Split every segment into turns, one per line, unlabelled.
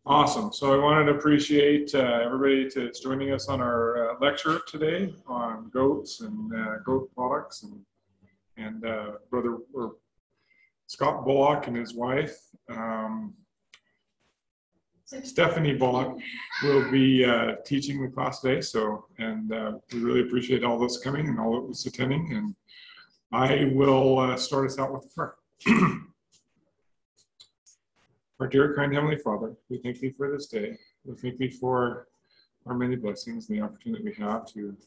Awesome. So I wanted to appreciate everybody that's joining us on our lecture today on goats and goat products, and Brother Scott Bulloch and his wife, Stephanie Bulloch, will be teaching the class today. So, and we really appreciate all those coming and all those attending. And I will start us out with a prayer. Our dear, kind Heavenly Father, we thank Thee for this day. We thank Thee for our many blessings and the opportunity we have to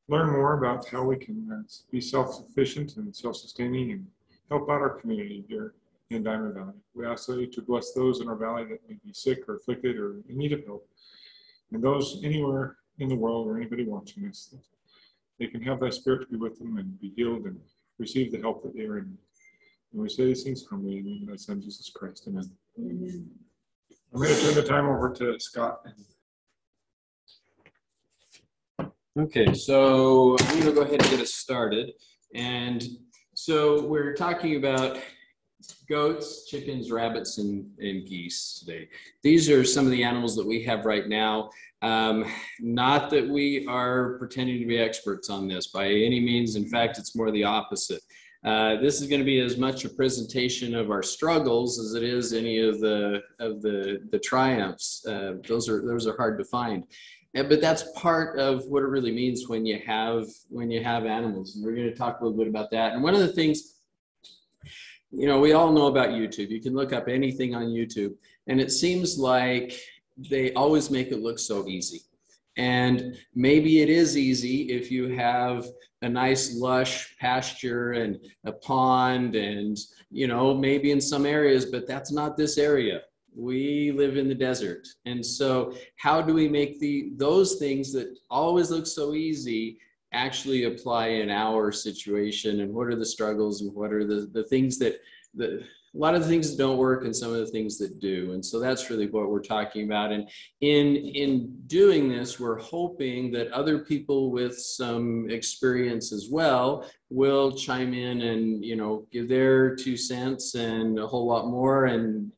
learn more about how we can be self-sufficient and self-sustaining and help out our community here in Diamond Valley. We ask you to bless those in our valley that may be sick or afflicted or in need of help, and those anywhere in the world or anybody watching us, that they can have Thy Spirit to be with them and be healed and receive the help that they are in. And we say these things humbly in the name of Thy Son, Jesus Christ. Amen. Amen. I'm going to turn the time over to Scott.
Okay, so I'm going to go ahead and get us started. And so we're talking about goats, chickens, rabbits, and geese today. These are some of the animals that we have right now. Not that we are pretending to be experts on this by any means. In fact, it's more the opposite. This is going to be as much a presentation of our struggles as it is any of the triumphs. Those are hard to find, but that's part of what it really means when you have animals. And we're going to talk a little bit about that. And one of the things, you know, we all know about YouTube. You can look up anything on YouTube, and it seems like they always make it look so easy. And maybe it is easy if you have a nice lush pasture and a pond and, you know, maybe in some areas, but that's not this area. We live in the desert. And so how do we make those things that always look so easy actually apply in our situation? And what are the struggles and what are the things that, a lot of the things that don't work and some of the things that do. And so that's really what we're talking about. And in doing this, we're hoping that other people with some experience as well will chime in and, you know, give their 2 cents and a whole lot more. And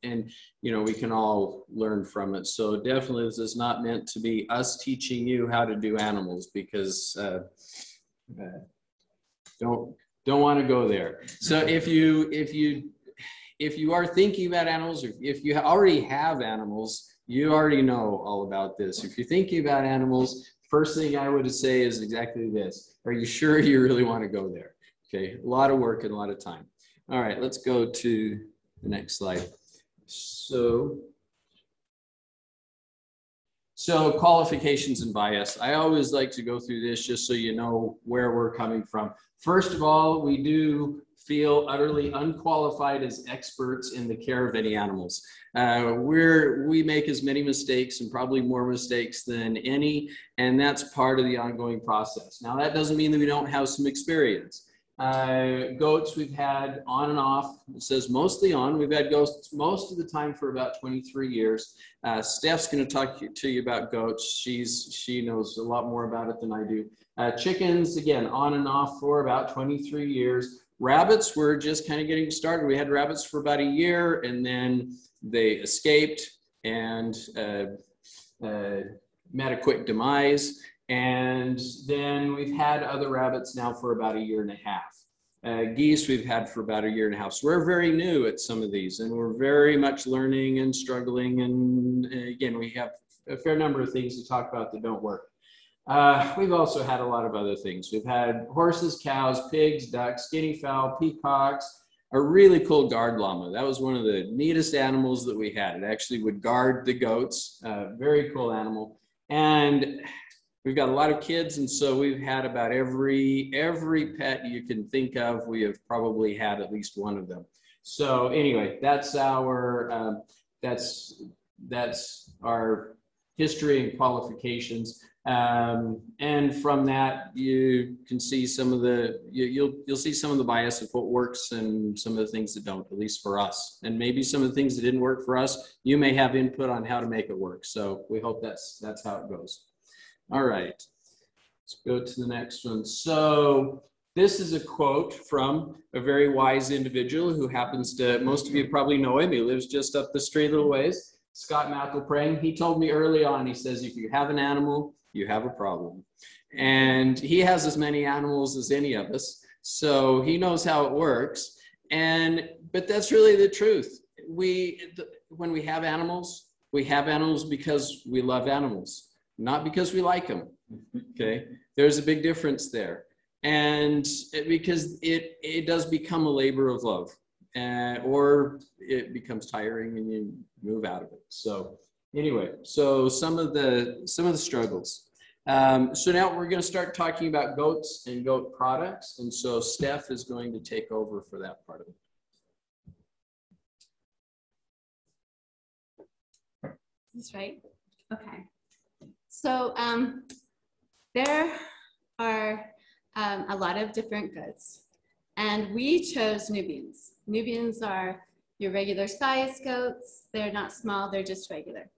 you know, we can all learn from it. So definitely this is not meant to be us teaching you how to do animals, because don't want to go there. So if you are thinking about animals, or if you already have animals, you already know all about this. If you're thinking about animals, first thing I would say is exactly this. Are you sure you really want to go there? Okay, a lot of work and a lot of time. All right, let's go to the next slide. So qualifications and bias. I always like to go through this just so you know where we're coming from. First of all, we do feel utterly unqualified as experts in the care of any animals. We make as many mistakes and probably more mistakes than any, and that's part of the ongoing process. Now, that doesn't mean that we don't have some experience. Goats we've had on and off. It says mostly on. We've had goats most of the time for about 23 years. Steph's going to talk to you about goats. She knows a lot more about it than I do. Chickens, again, on and off for about 23 years. Rabbits were just kind of getting started. We had rabbits for about a year, and then they escaped and met a quick demise. And then we've had other rabbits now for about a year and a half. Geese we've had for about a year and a half. So we're very new at some of these, and we're very much learning and struggling. And again, we have a fair number of things to talk about that don't work. We've also had a lot of other things. We've had horses, cows, pigs, ducks, guinea fowl, peacocks, a really cool guard llama. That was one of the neatest animals that we had. It actually would guard the goats. Very cool animal. And we've got a lot of kids, and so we've had about every pet you can think of. We have probably had at least one of them. So anyway, that's our history and qualifications. And from that, you can see some of you'll see some of the bias of what works and some of the things that don't, at least for us. And maybe some of the things that didn't work for us, you may have input on how to make it work. So we hope that's how it goes. All right, let's go to the next one. So this is a quote from a very wise individual who happens to, most of you probably know him. He lives just up the street a little ways. Scott McElprang, he told me early on, he says, if you have an animal, you have a problem. And he has as many animals as any of us, so he knows how it works. But that's really the truth. When we have animals because we love animals, not because we like them. Okay, there's a big difference there, and because it does become a labor of love, or it becomes tiring and you move out of it. So anyway, so some of the struggles. So now we're going to start talking about goats and goat products, and so Steph is going to take over for that part of it.
That's right. Okay. So there are a lot of different goats, and we chose Nubians. Nubians are your regular size goats. They're not small, they're just regular.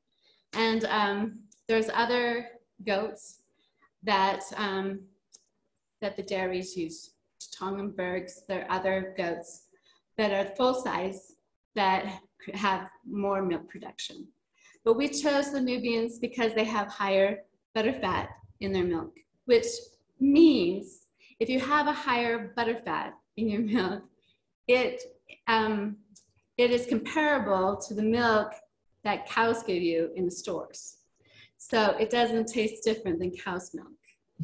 And there's other goats that the dairies use, Tongenbergs. There are other goats that are full size that have more milk production. But we chose the Nubians because they have higher butterfat in their milk, which means if you have a higher butterfat in your milk, it is comparable to the milk that cows give you in the stores. So it doesn't taste different than cow's milk.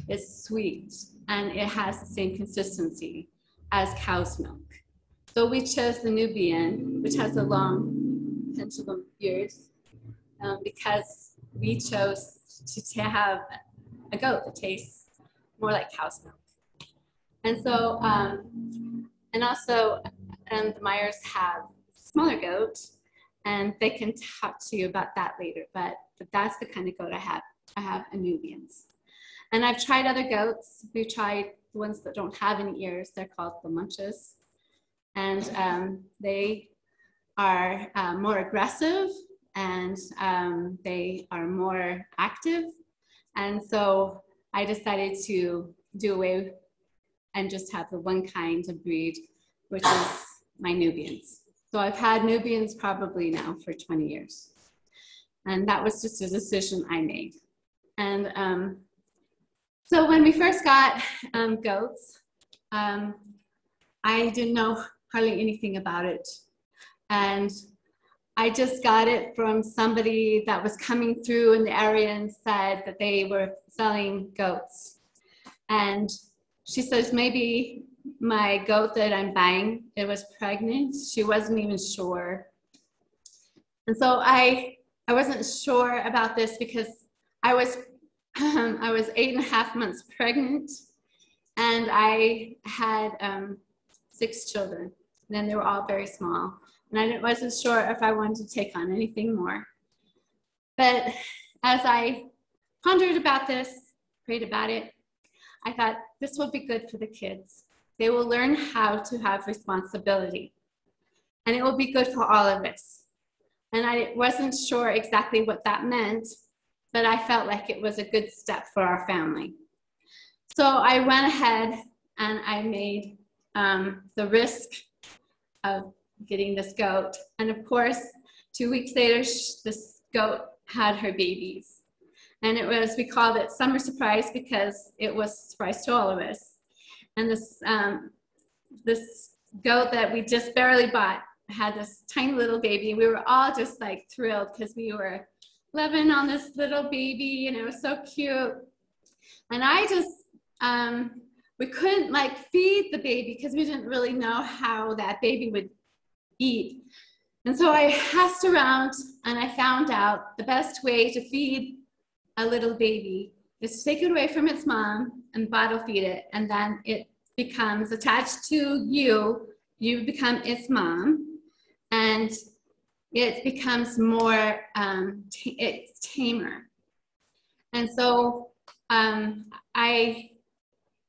It's sweet and it has the same consistency as cow's milk. So we chose the Nubian, which has a long pendulum ears, because we chose to have a goat that tastes more like cow's milk. And so, and also, the Meyers have smaller goat, and they can talk to you about that later, but that's the kind of goat I have. I have a Nubians. And I've tried other goats. We've tried the ones that don't have any ears. They're called the munches. And they are more aggressive, and they are more active. And so I decided to do away and just have the one kind of breed, which is my Nubians. So I've had Nubians probably now for 20 years. And that was just a decision I made. And so when we first got goats, I didn't know hardly anything about it. And I just got it from somebody that was coming through in the area and said that they were selling goats. And she says, maybe my goat that I'm buying, it was pregnant. She wasn't even sure. And so I wasn't sure about this because I was 8.5 months pregnant, and I had 6 children, and they were all very small. And I wasn't sure if I wanted to take on anything more. But as I pondered about this, prayed about it, I thought this will be good for the kids. They will learn how to have responsibility, and it will be good for all of us. And I wasn't sure exactly what that meant, but I felt like it was a good step for our family. So I went ahead and I made the risk of getting this goat. And of course, 2 weeks later, this goat had her babies. And it was, we called it Summer Surprise because it was a surprise to all of us. And this goat that we just barely bought had this tiny little baby. We were all just like thrilled because we were loving on this little baby, and it was so cute. And I just, we couldn't like feed the baby because we didn't really know how that baby would eat. And so I asked around and I found out the best way to feed a little baby is to take it away from its mom and bottle feed it, and then it becomes attached to you. You become its mom, and it becomes more, it's tamer. And so I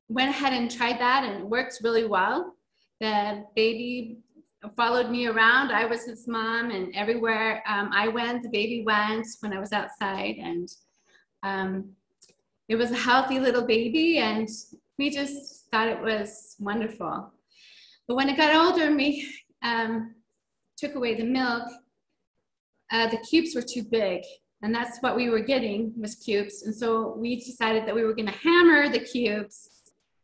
went ahead and tried that, and it works really well. The baby followed me around. I was his mom, and everywhere I went, the baby went when I was outside. And it was a healthy little baby, and we just thought it was wonderful. But when it got older and we took away the milk, the cubes were too big, and that's what we were getting was cubes. And so we decided that we were going to hammer the cubes.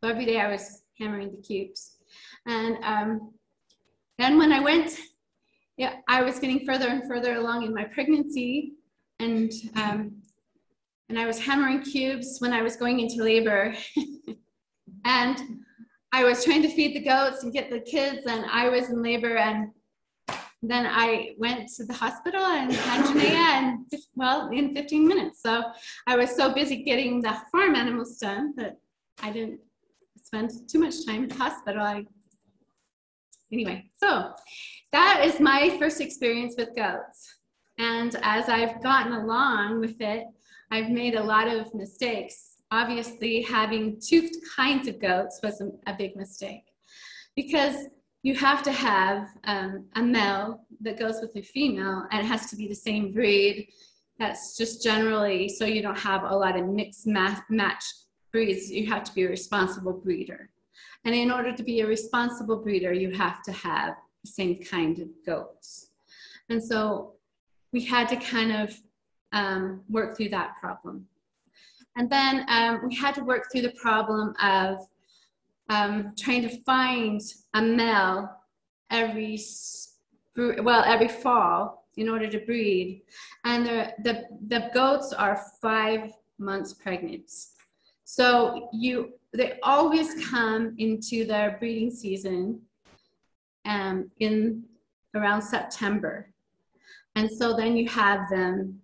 So every day I was hammering the cubes. And then when I went, yeah, I was getting further and further along in my pregnancy, and I was hammering cubes when I was going into labor. And I was trying to feed the goats and get the kids, and I was in labor. And then I went to the hospital and had Janaea, and well, in 15 minutes. So I was so busy getting the farm animals done that I didn't spend too much time at the hospital. Anyway, so that is my first experience with goats. And as I've gotten along with it, I've made a lot of mistakes. Obviously, having two kinds of goats was a big mistake, because you have to have a male that goes with a female, and it has to be the same breed. That's just generally so you don't have a lot of mixed match breeds. You have to be a responsible breeder. And in order to be a responsible breeder, you have to have the same kind of goats. And so we had to kind of work through that problem. And then we had to work through the problem of trying to find a male every fall in order to breed. And the goats are 5 months pregnant. So they always come into their breeding season in around September. And so then you have them,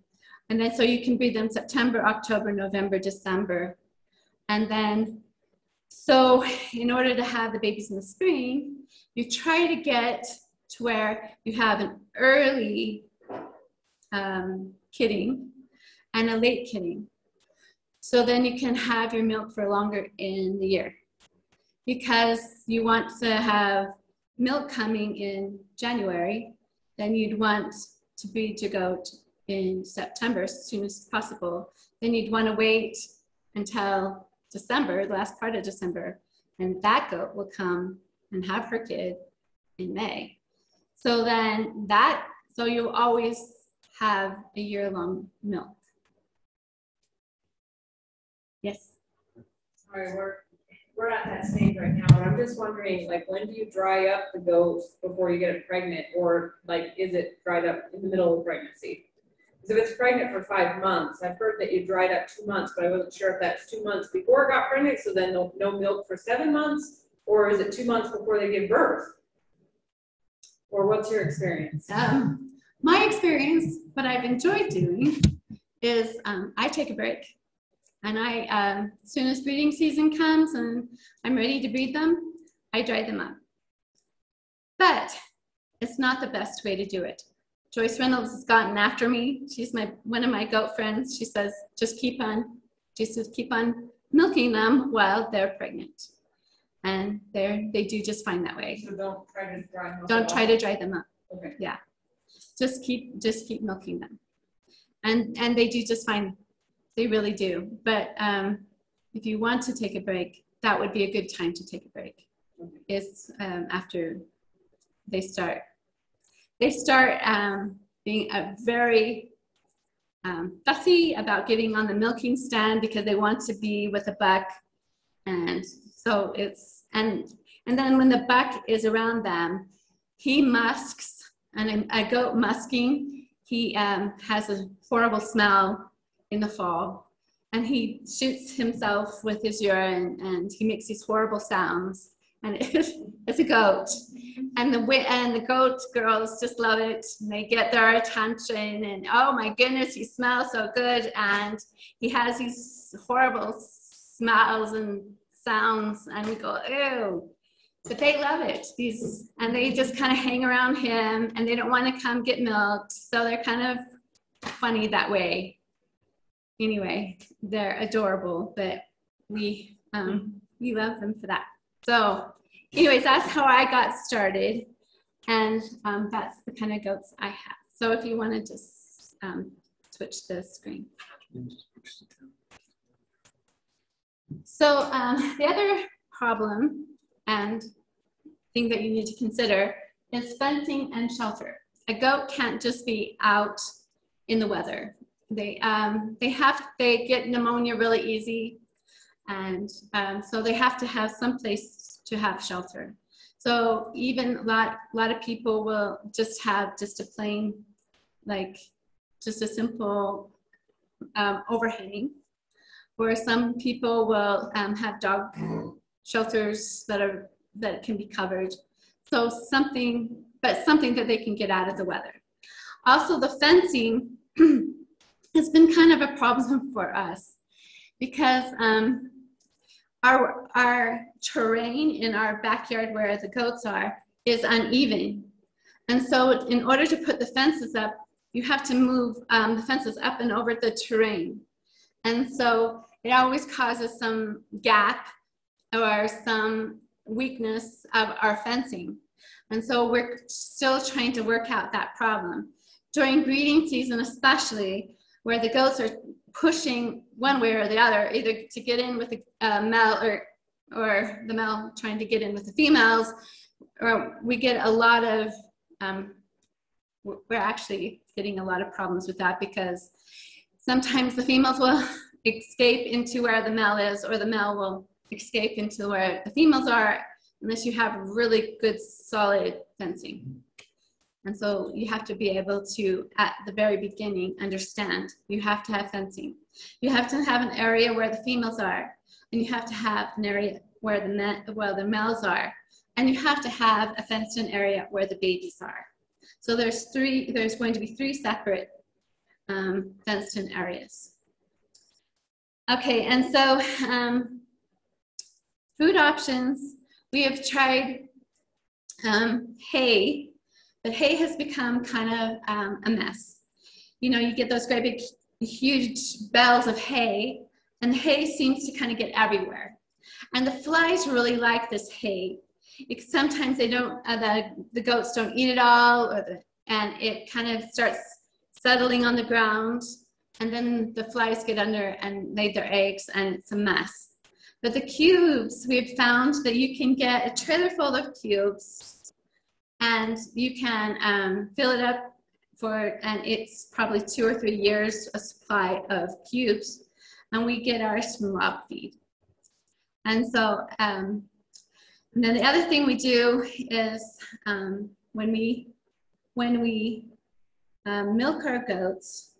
and then so you can breed them September, October, November, December. And then, so in order to have the babies in the spring, you try to get to where you have an early kidding and a late kidding. So then you can have your milk for longer in the year, because you want to have milk coming in January, then you'd want to breed your goat in September as soon as possible. Then you'd want to wait until December, the last part of December, and that goat will come and have her kid in May. So then so you'll always have a year-long milk. Yes.
Sorry, we're at that stage right now, but I'm just wondering, like, when do you dry up the goat before you get it pregnant, or like, is it dried up in the middle of pregnancy? Because if it's pregnant for 5 months, I've heard that you dried up 2 months, but I wasn't sure if that's 2 months before it got pregnant, so then no milk for 7 months, or is it 2 months before they give birth? Or what's your experience?
My experience, what I've enjoyed doing is I take a break. And as soon as breeding season comes and I'm ready to breed them, I dry them up. But it's not the best way to do it. Joyce Reynolds has gotten after me. She's one of my goat friends. She says, just keep on milking them while they're pregnant. And they do just fine that way.
So don't try to dry them up.
Don't try to dry them up.
Okay.
Yeah. Just keep milking them. And they do just fine. They really do. But if you want to take a break, that would be a good time to take a break.
Okay.
It's after they start. They start being very fussy about getting on the milking stand because they want to be with a buck. And so and then when the buck is around them, he musks, and a goat musking, he has a horrible smell in the fall, and he shoots himself with his urine, and he makes these horrible sounds, and it's a goat, and the goat girls just love it, and they get their attention, and oh my goodness, he smells so good, and he has these horrible smells and sounds, and we go, ew. But they love it, and they just kind of hang around him, and they don't want to come get milked, so they're kind of funny that way. Anyway, they're adorable, but we love them for that. So anyways, that's how I got started, and that's the kind of goats I have. So if you want to just switch the screen. So the other problem and thing that you need to consider is fencing and shelter. a goat can't just be out in the weather. They get pneumonia really easy, and so they have to have some place to have shelter. So even a lot of people will just have just a plain, like just a simple overhang, or some people will have dog shelters that can be covered. So something that they can get out of the weather. Also, the fencing has been kind of a problem for us because our terrain in our backyard where the goats are is uneven. And so in order to put the fences up, you have to move the fences up and over the terrain. And so it always causes some gap or some weakness of our fencing. And so we're still trying to work out that problem. During breeding season especially, where the goats are pushing one way or the other, either to get in with the male or the male trying to get in with the females, or we get a lot of, we're actually getting a lot of problems with that, because sometimes the females will escape into where the male is, or the male will escape into where the females are, unless you have really good solid fencing. And so you have to be able to, at the very beginning, understand you have to have fencing. You have to have an area where the females are, and you have to have an area where the males are, and you have to have a fenced-in area where the babies are. So there's going to be three separate fenced-in areas. Okay, and so food options, we have tried hay. But hay has become kind of a mess. You know, you get those great big, huge bales of hay, and the hay seems to kind of get everywhere. And the flies really like this hay. Sometimes they don't, the goats don't eat it all, and it kind of starts settling on the ground, and then the flies get under and lay their eggs, and it's a mess. But the cubes, we've found that you can get a trailer full of cubes, and you can fill it up and it's probably 2 or 3 years a supply of cubes, and we get ours from log feed. And so, and then the other thing we do is when we milk our goats,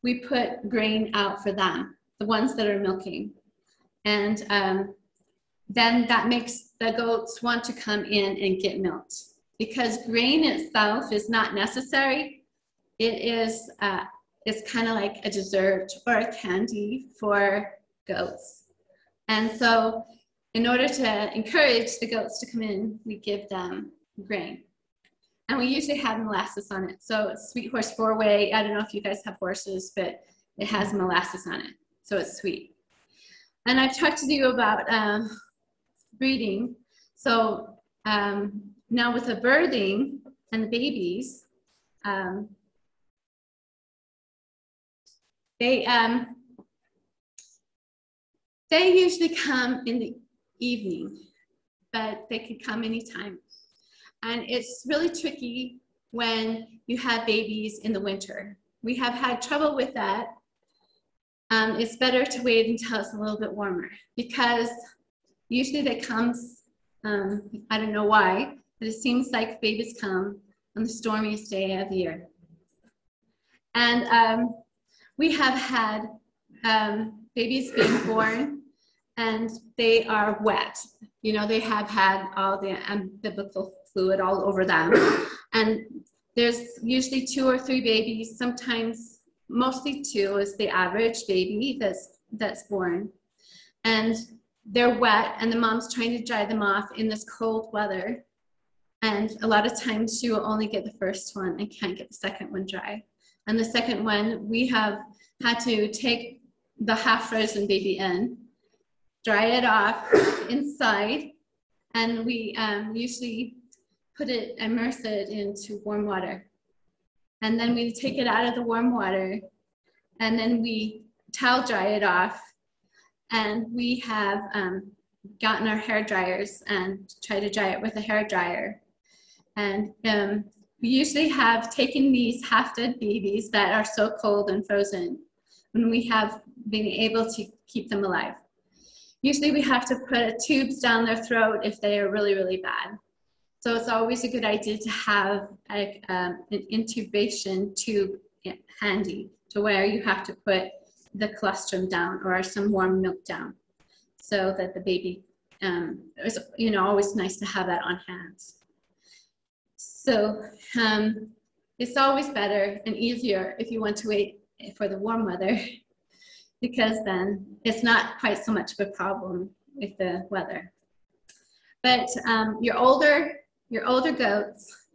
we put grain out for them, the ones that are milking, and then that makes the goats want to come in and get milked. Because grain itself is not necessary. It is it's kind of like a dessert or a candy for goats. And so in order to encourage the goats to come in, we give them grain. And we usually have molasses on it. So it's Sweet Horse 4-way. I don't know if you guys have horses, but it has molasses on it. So it's sweet. And I've talked to you about breeding. So now with the birthing and the babies, they usually come in the evening, but they can come anytime. And it's really tricky when you have babies in the winter. We have had trouble with that. It's better to wait until it's a little bit warmer, because usually they comes, I don't know why, but it seems like babies come on the stormiest day of the year. And we have had babies being born, and they are wet. You know, they have had all the umbilical fluid all over them. And there's usually 2 or 3 babies, sometimes mostly 2 is the average baby that's born. And they're wet, and the mom's trying to dry them off in this cold weather. And a lot of times she will only get the first one and can't get the second one dry. And the second one, we have had to take the half-frozen baby in, dry it off inside, and we usually immerse it into warm water. And then we take it out of the warm water, and then we towel dry it off. And we have gotten our hair dryers and try to dry it with a hair dryer. And we usually have taken these half-dead babies that are so cold and frozen when we have been able to keep them alive. Usually we have to put tubes down their throat if they are really, really bad. So it's always a good idea to have an intubation tube handy to where you have to put the colostrum down or some warm milk down so that the baby, it's, you know, always nice to have that on hand. So it's always better and easier if you want to wait for the warm weather because then it's not quite so much of a problem with the weather. But your older goats,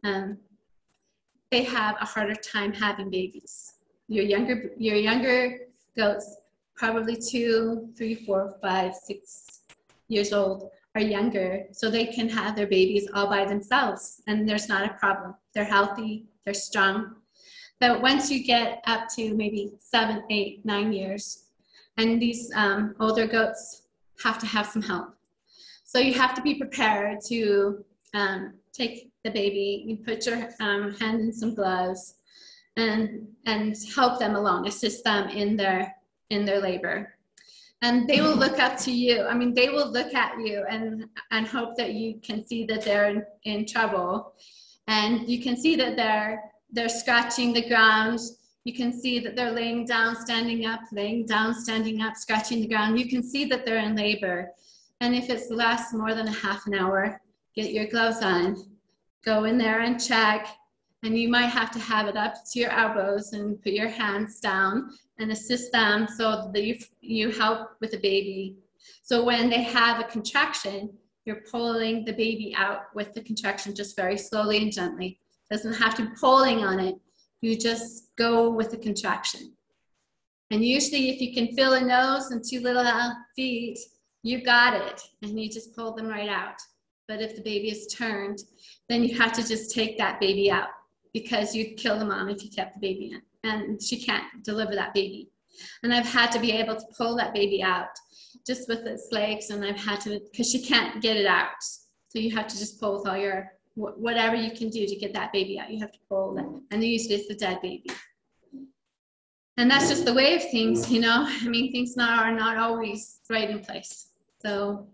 they have a harder time having babies. Your younger goats, probably 2, 3, 4, 5, 6 years old, are younger, so they can have their babies all by themselves, and there's not a problem. They're healthy, they're strong. But once you get up to maybe 7, 8, 9 years, and these older goats have to have some help. So you have to be prepared to take the baby, you put your hand in some gloves, and help them along, assist them in their labor. And they will look up to you. I mean, they will look at you and hope that you can see that they're in trouble. And you can see that they're scratching the ground. You can see that they're laying down, standing up, laying down, standing up, scratching the ground. You can see that they're in labor. And if it lasts more than a half an hour, get your gloves on, go in there and check. And you might have to have it up to your elbows and put your hands down and assist them so that you help with the baby. So when they have a contraction, you're pulling the baby out with the contraction just very slowly and gently. Doesn't have to be pulling on it. You just go with the contraction. And usually if you can feel a nose and 2 little feet, you got it. And you just pull them right out. But if the baby is turned, then you have to just take that baby out, because you'd kill the mom if you kept the baby in, and she can't deliver that baby. And I've had to be able to pull that baby out just with its legs, and I've had to, because she can't get it out. So you have to just pull with all your, whatever you can do to get that baby out, you have to pull them. And usually it's the dead baby. And that's just the way of things, you know. I mean, things are not always right in place. So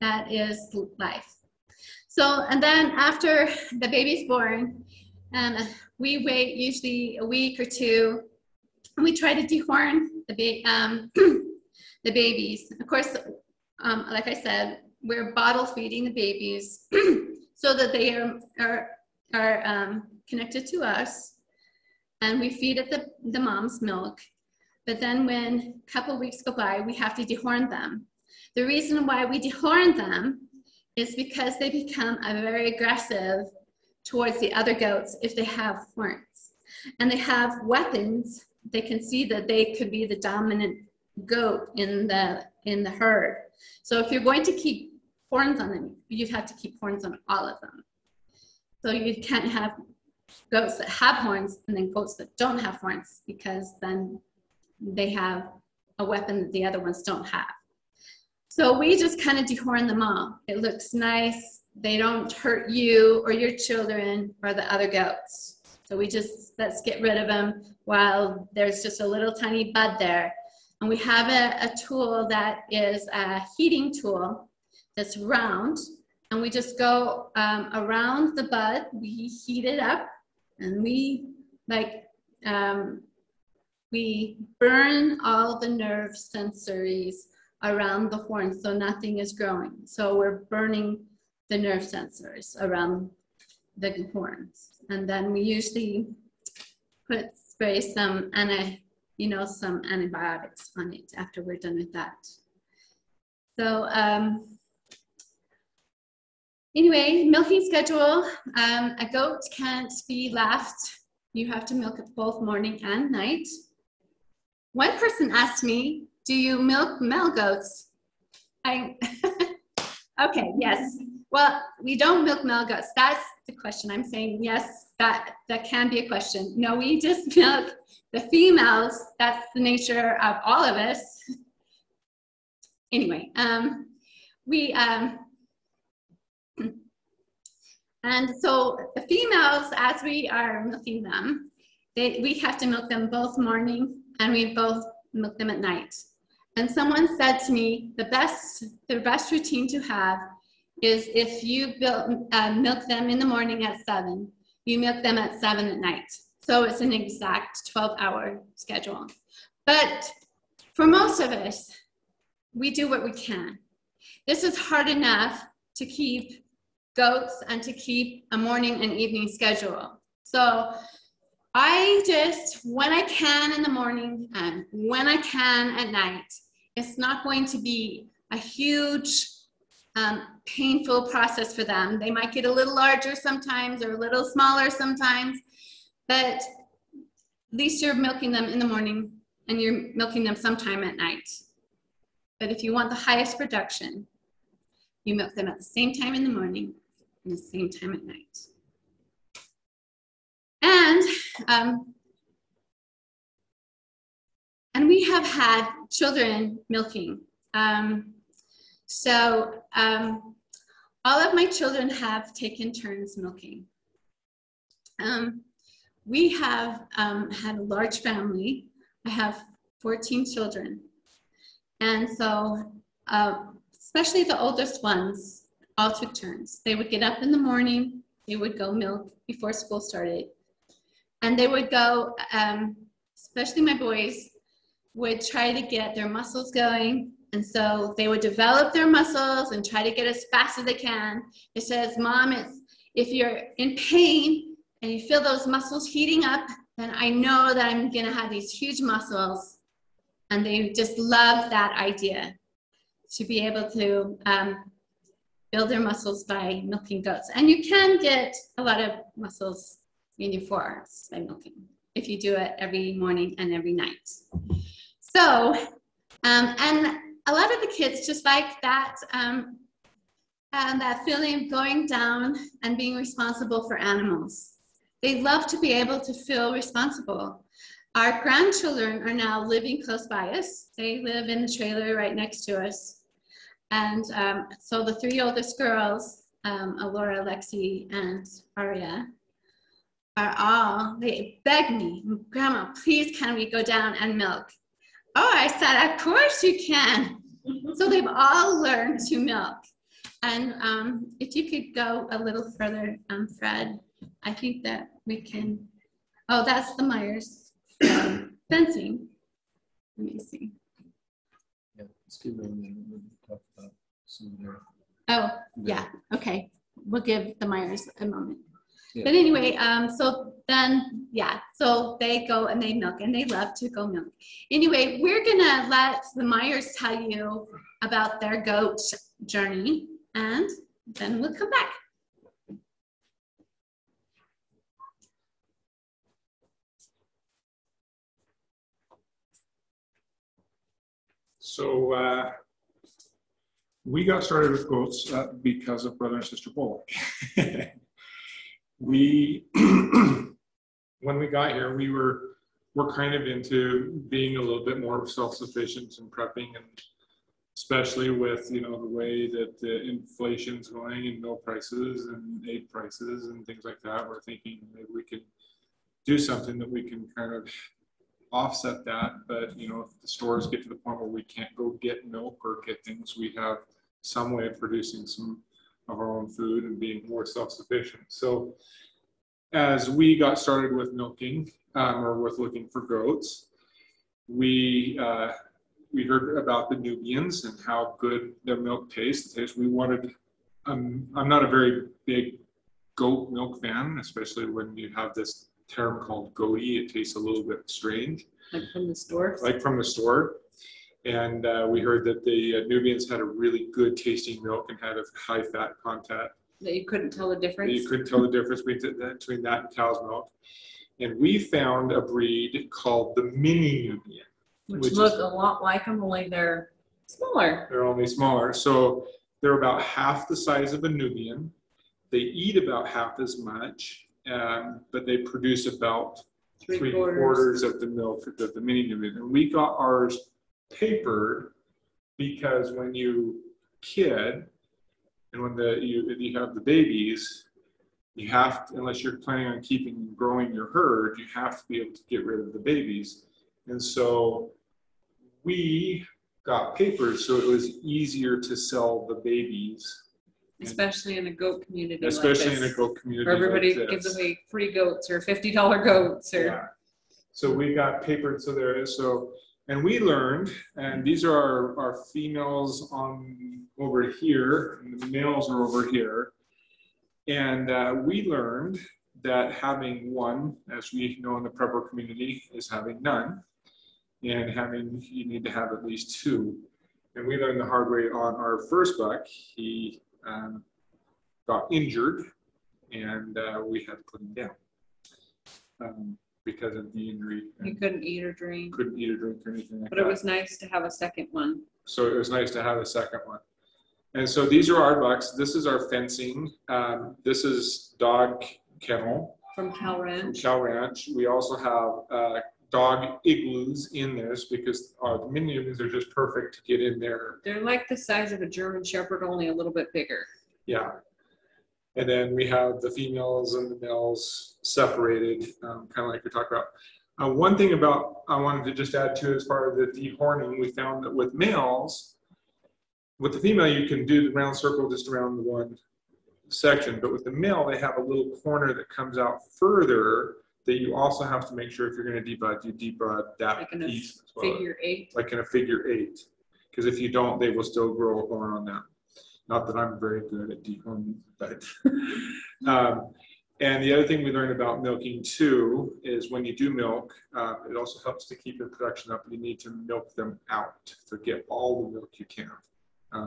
that is life. So, and then after the baby's born, we wait usually a week or 2, and we try to dehorn the babies. Of course, like I said, we're bottle feeding the babies so that they are connected to us, and we feed it the mom's milk. But then when a couple weeks go by, we have to dehorn them. The reason why we dehorn them is because they become very aggressive towards the other goats if they have horns. And they have weapons. They can see that they could be the dominant goat in the herd. So if you're going to keep horns on them, you'd have to keep horns on all of them. So you can't have goats that have horns and then goats that don't have horns, because then they have a weapon that the other ones don't have. So we just kind of dehorn them all. It looks nice. They don't hurt you or your children or the other goats. So we just, let's get rid of them while there's just a little tiny bud there. And we have a tool that is a heating tool that's round. And we just go around the bud. We heat it up, and we burn all the nerve sensories around the horn, so nothing is growing. So we're burning the nerve sensors around the horns. And then we usually spray some antibiotics on it after we're done with that. So anyway, milking schedule. A goat can't be left. You have to milk it both morning and night. One person asked me, do you milk male goats? Okay, yes. Well, we don't milk male goats. That's the question. I'm saying yes, that can be a question. No, we just milk the females. That's the nature of all of us. Anyway, And so the females, as we are milking them, we have to milk them both morning and we both milk them at night. And someone said to me, the best routine to have is if you milk them in the morning at 7, you milk them at 7 at night. So it's an exact 12-hour schedule. But for most of us, we do what we can. This is hard enough to keep goats and to keep a morning and evening schedule. So I just, when I can in the morning and when I can at night, it's not going to be a huge painful process for them. They might get a little larger sometimes or a little smaller sometimes, but at least you're milking them in the morning and you're milking them sometime at night. But if you want the highest production, you milk them at the same time in the morning and the same time at night. And we have had children milking. All of my children have taken turns milking. We have had a large family. I have 14 children. And so, especially the oldest ones, all took turns. They would get up in the morning, they would go milk before school started. And they would go, especially my boys, would try to get their muscles going. And so they would develop their muscles and try to get as fast as they can. It says, Mom, if you're in pain and you feel those muscles heating up, then I know that I'm gonna have these huge muscles. And they just love that idea, to be able to build their muscles by milking goats. And you can get a lot of muscles in your forearms by milking, if you do it every morning and every night. So, and a lot of the kids just like that, that feeling of going down and being responsible for animals. They love to be able to feel responsible. Our grandchildren are now living close by us. They live in the trailer right next to us. And so the 3 oldest girls, Alora, Lexi, and Aria, they beg me, Grandma, please can we go down and milk? Oh, I said, of course you can. So they've all learned to milk. And if you could go a little further, Fred, I think that we can, oh, that's the Myers fencing. Let me see.
Yeah, let's give them a talk about some of their.
Oh, yeah, okay. We'll give the Myers a moment.
Yeah.
But anyway, so then, yeah, so they go and they milk and they love to go milk. Anyway, we're gonna let the Myers tell you about their goat journey and then we'll come back.
So we got started with goats because of brother and sister Bulloch. When we got here, we're kind of into being a little bit more self-sufficient and prepping, and especially with the way that the inflation's going and milk prices and egg prices and things like that. We're thinking maybe we could do something that we can kind of offset that. But if the stores get to the point where we can't go get milk or get things, we have some way of producing some of our own food and being more self-sufficient. So as we got started with milking or with looking for goats, we heard about the Nubians and how good their milk tastes. We wanted, I'm not a very big goat milk fan, especially when you have this term called goaty. It tastes a little bit strange.
Like from the store?
Like from the store. And we heard that the Nubians had a really good tasting milk and had a high fat content.
That you couldn't tell the difference?
That you couldn't tell the difference between that and cow's milk. And we found a breed called the mini Nubian.
Which look a lot like them, only they're smaller.
They're only smaller. So they're about half the size of a Nubian. They eat about half as much, but they produce about three quarters of the milk of the mini Nubian. And we got ours papered because when you kid and when you have the babies, you have to, unless you're planning on keeping and growing your herd, you have to be able to get rid of the babies. And so we got papers, so it was easier to sell the babies.
Especially in a goat community
Especially
like this,
in a goat community
where everybody
like
gives
this.
away free goats or $50 goats or.
Yeah. So we got papered, so there is, so, and we learned, and these are our females on over here, and the males are over here. And we learned that having one, as we know in the prepper community, is having none. And you need to have at least two. And we learned the hard way on our first buck. He got injured, and we had to put him down because of the injury.
He couldn't eat or drink.
Couldn't eat or drink or anything like that.
But it was nice to have a second one.
So it was nice to have a second one. And so these are our bucks. This is our fencing. This is dog kennel.
From Cal Ranch.
From Cal Ranch. We also have dog igloos in this because the minions are just perfect to get in there.
They're like the size of a German Shepherd, only a little bit bigger.
Yeah. And then we have the females and the males separated, kind of like we talked about. One thing I wanted to just add to as part of the dehorning, we found that with males, with the female, you can do the round circle just around the one section, but with the male, they have a little corner that comes out further that you also have to make sure if you're going to debud, you debud that
Like in a
piece as well.
figure eight.
Like in a figure 8, because if you don't, they will still grow a horn on that. Not that I'm very good at dehorning, but and the other thing we learned about milking too is when you do milk, it also helps to keep your production up. You need to milk them out to get all the milk you can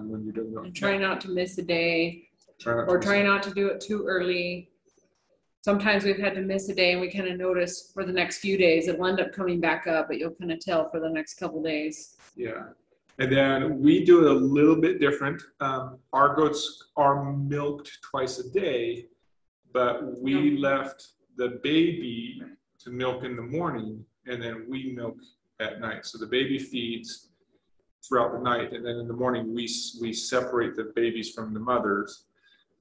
when you're doing milk.
And try not to miss a day,
Try
not to do it too early. Sometimes we've had to miss a day and we kind of notice for the next few days, it'll end up coming back up, but you'll kind of tell for the next couple days.
Yeah. And then we do it a little bit different. Our goats are milked twice a day, but we left the baby to milk in the morning and then we milk at night. So the baby feeds throughout the night, and then in the morning we separate the babies from the mothers,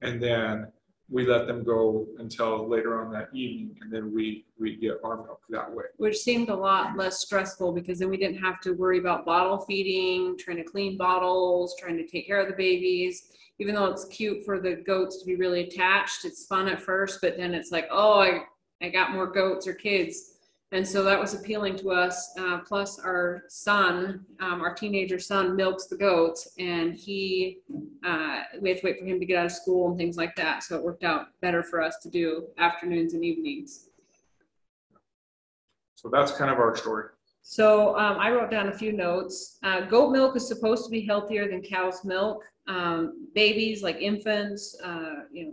and then we let them go until later on that evening, and then we get our milk that way.
Which seemed a lot less stressful because then we didn't have to worry about bottle feeding, trying to clean bottles, trying to take care of the babies. Even though it's cute for the goats to be really attached, it's fun at first, but then it's like, oh, I got more goats or kids. And so that was appealing to us. Plus our son, our teenager son, milks the goats, and we have to wait for him to get out of school and things like that. So it worked out better for us to do afternoons and evenings.
So that's kind of our story.
So I wrote down a few notes. Goat milk is supposed to be healthier than cow's milk. Babies like infants,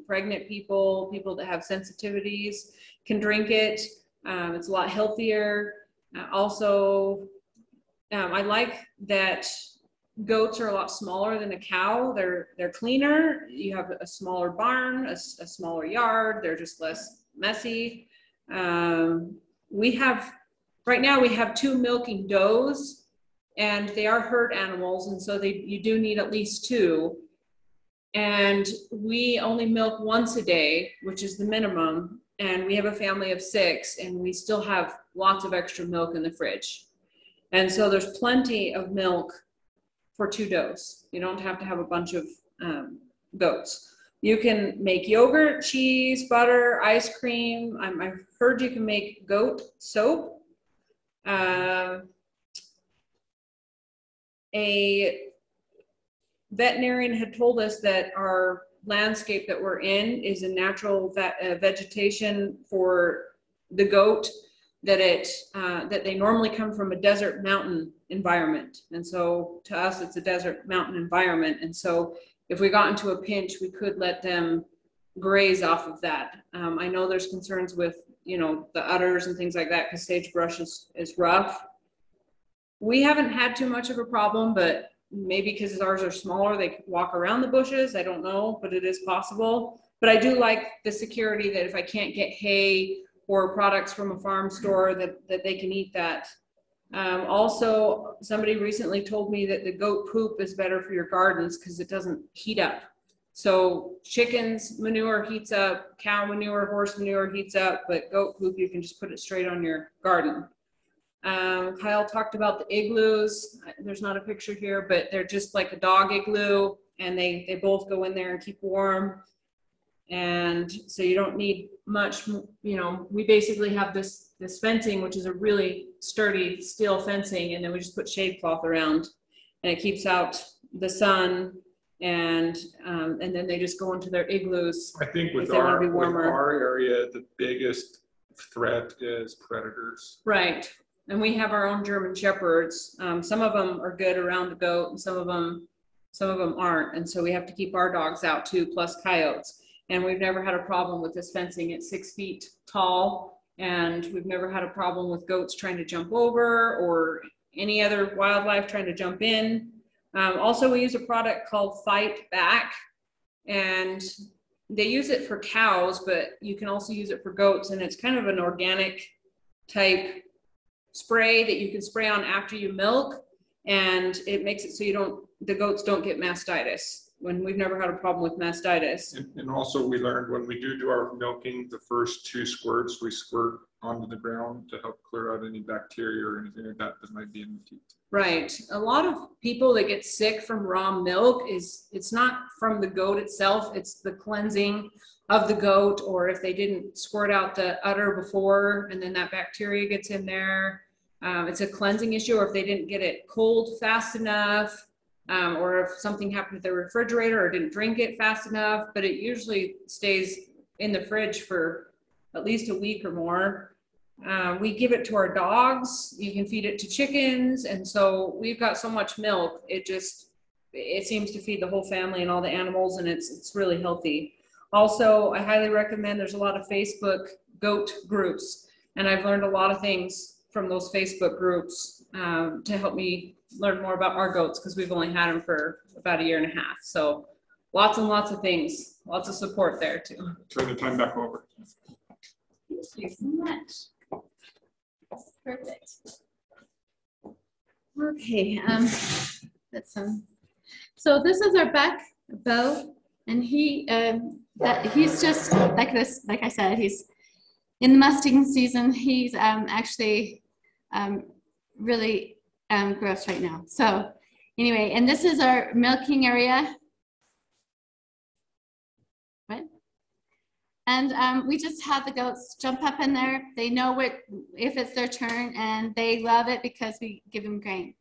pregnant people that have sensitivities can drink it. It's a lot healthier. Also, I like that goats are a lot smaller than a cow. They're cleaner. You have a smaller barn, a smaller yard. They're just less messy. Right now we have 2 milking does, and they are herd animals, and so you do need at least 2. And we only milk once a day, which is the minimum. And we have a family of 6, and we still have lots of extra milk in the fridge. And so there's plenty of milk for 2 does. You don't have to have a bunch of goats. You can make yogurt, cheese, butter, ice cream. I've heard you can make goat soap. A veterinarian had told us that our landscape that we're in is a natural vegetation for the goat, that they normally come from a desert mountain environment. And so to us, it's a desert mountain environment. And so if we got into a pinch, we could let them graze off of that. I know there's concerns with, the udders and things like that because sagebrush is rough. We haven't had too much of a problem, but maybe because ours are smaller, they walk around the bushes. I don't know, but it is possible. But I do like the security that if I can't get hay or products from a farm store, that they can eat that. Also, somebody recently told me that the goat poop is better for your gardens because it doesn't heat up. So chickens manure heats up, cow manure, horse manure heats up, but goat poop, you can just put it straight on your garden. Kyle talked about the igloos. There's not a picture here, but they're just like a dog igloo, and they both go in there and keep warm. And so you don't need much, you know, we basically have this fencing, which is a really sturdy steel fencing, and then we just put shade cloth around, and it keeps out the sun, and then they just go into their igloos.
I think with
if they wanna be
with
warmer.
our area, the biggest threat is predators.
Right. And we have our own German Shepherds. Some of them are good around the goat, and some of them aren't. And so we have to keep our dogs out too, plus coyotes. And we've never had a problem with this fencing. It's 6 feet tall, and we've never had a problem with goats trying to jump over or any other wildlife trying to jump in. Also, we use a product called Fight Back, and they use it for cows, but you can also use it for goats. And it's kind of an organic type spray that you can spray on after you milk, and it makes it so the goats don't get mastitis. When we've never had a problem with mastitis.
And also we learned when we do our milking, the first 2 squirts, we squirt onto the ground to help clear out any bacteria or anything like that might be in the teeth.
Right. A lot of people that get sick from raw milk it's not from the goat itself, it's the cleansing of the goat, or if they didn't squirt out the udder before and then that bacteria gets in there. It's a cleansing issue, or if they didn't get it cold fast enough. Or if something happened with the refrigerator or didn't drink it fast enough, but it usually stays in the fridge for at least a week or more. We give it to our dogs. You can feed it to chickens. And so we've got so much milk, it seems to feed the whole family and all the animals, and it's really healthy. Also, I highly recommend, there's a lot of Facebook goat groups, and I've learned a lot of things from those Facebook groups to help me learn more about our goats, because we've only had them for about 1.5 years. So lots and lots of things, lots of support there too.
Turn the time back over.
Thank you so much. That's perfect. Okay, so this is our buck, Bo, and he's just like this, like I said, he's in the musting season. He's actually really gross right now. So anyway, and this is our milking area. What? And we just have the goats jump up in there. They know if it's their turn, and they love it because we give them grain.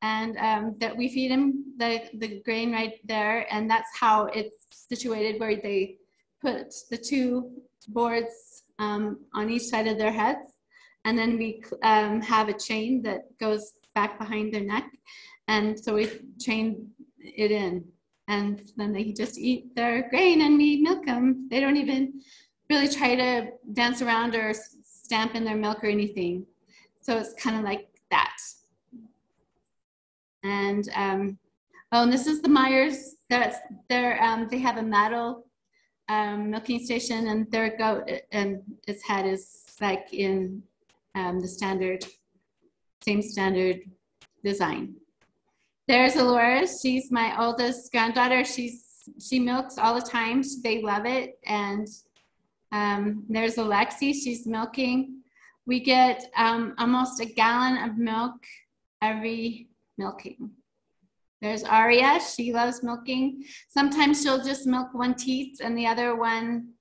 And that we feed them the grain right there, and that's how it's situated, where they put the 2 boards on each side of their heads. And then we have a chain that goes back behind their neck. And so we chain it in, and then they just eat their grain and we milk them. They don't even really try to dance around or stamp in their milk or anything. So it's kind of like that. And and this is the Myers. They have a metal milking station, and their goat and its head is like in the same standard design. There's Alora. She's my oldest granddaughter. She milks all the time. They love it. And there's Alexi. She's milking. We get almost 1 gallon of milk every milking. There's Aria. She loves milking. Sometimes she'll just milk 1 teat, and the other one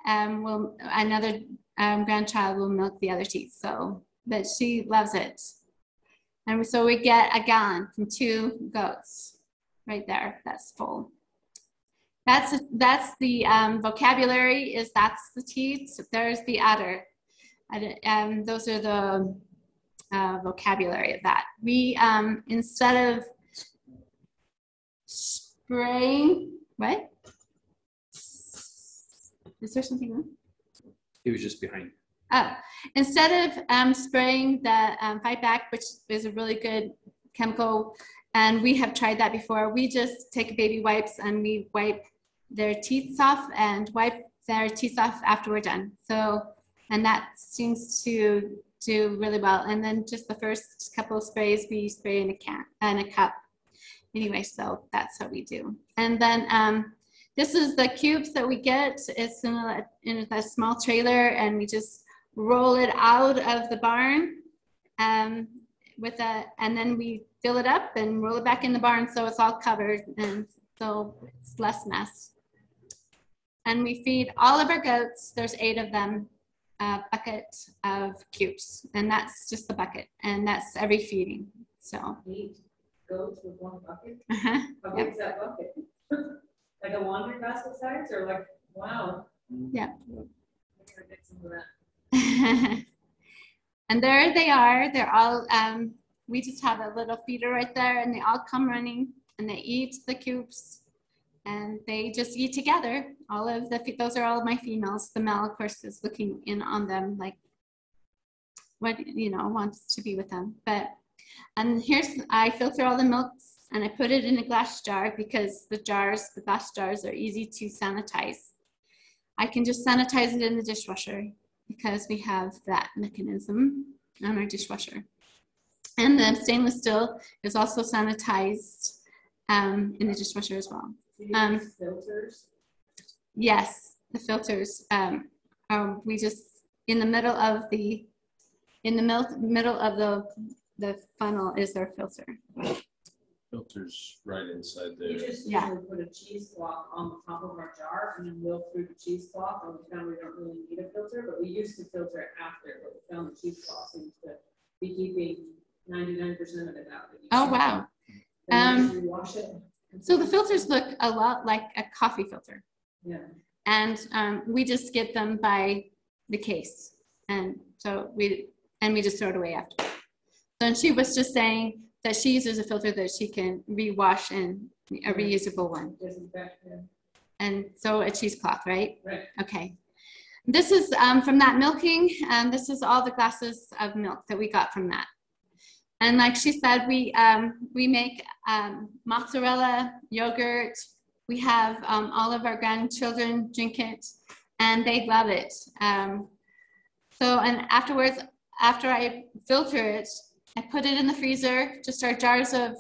another grandchild will milk the other teat. So, but she loves it. And so we get 1 gallon from 2 goats right there. That's full. That's the vocabulary. That's the teats. There's the udder. Those are the vocabulary of that. We instead of spraying, what? Is there something wrong?
He was just behind.
Oh, instead of spraying the Fight Back, which is a really good chemical, and we have tried that before, we just take baby wipes and we wipe their teeth off and wipe their teeth off after we're done. So, and that seems to do really well. And then just the first couple of sprays, we spray in a cup. Anyway, so that's what we do. And then This is the cubes that we get. It's in a small trailer, and we just roll it out of the barn and then we fill it up and roll it back in the barn so it's all covered, and so it's less mess. And we feed all of our goats, there's 8 of them, a bucket of cubes, and that's just the bucket, and that's every feeding. So
8 goats with 1 bucket?
uh-huh.
How big is that bucket? Like a laundry basket size, or like, wow.
Yeah.
I'm gonna get some of that.
And there they are. They're all, we just have a little feeder right there, and they all come running and they eat the cubes, and they just eat together. All of those are all of my females. The male, of course, is looking in on them, like what, wants to be with them. And I filter all the milks and I put it in a glass jar because the glass jars are easy to sanitize. I can just sanitize it in the dishwasher because we have that mechanism on our dishwasher. And the stainless steel is also sanitized in the dishwasher as well.
Filters?
Yes, the filters. We just, in the middle of the funnel is our filter.
Filters right inside there.
We just
Yeah.
usually put a cheesecloth on the top of our jar and then milk through the cheesecloth, and we found we don't really need a filter, but we used to filter it after, but we found the cheesecloth seems to be keeping 99% of it out.
Oh, wow.
And then we wash it.
So the filters look a lot like a coffee filter.
Yeah.
And we just get them by the case. And so we just throw it away after. So, and she was just saying that she uses a filter that she can rewash and a reusable one. And so a cheesecloth, right?
Right.
Okay. This is from that milking, and this is all the glasses of milk that we got from that. And like she said, we make mozzarella, yogurt. We have all of our grandchildren drink it, and they love it. So, and afterwards, after I filter it, I put it in the freezer, just our jars of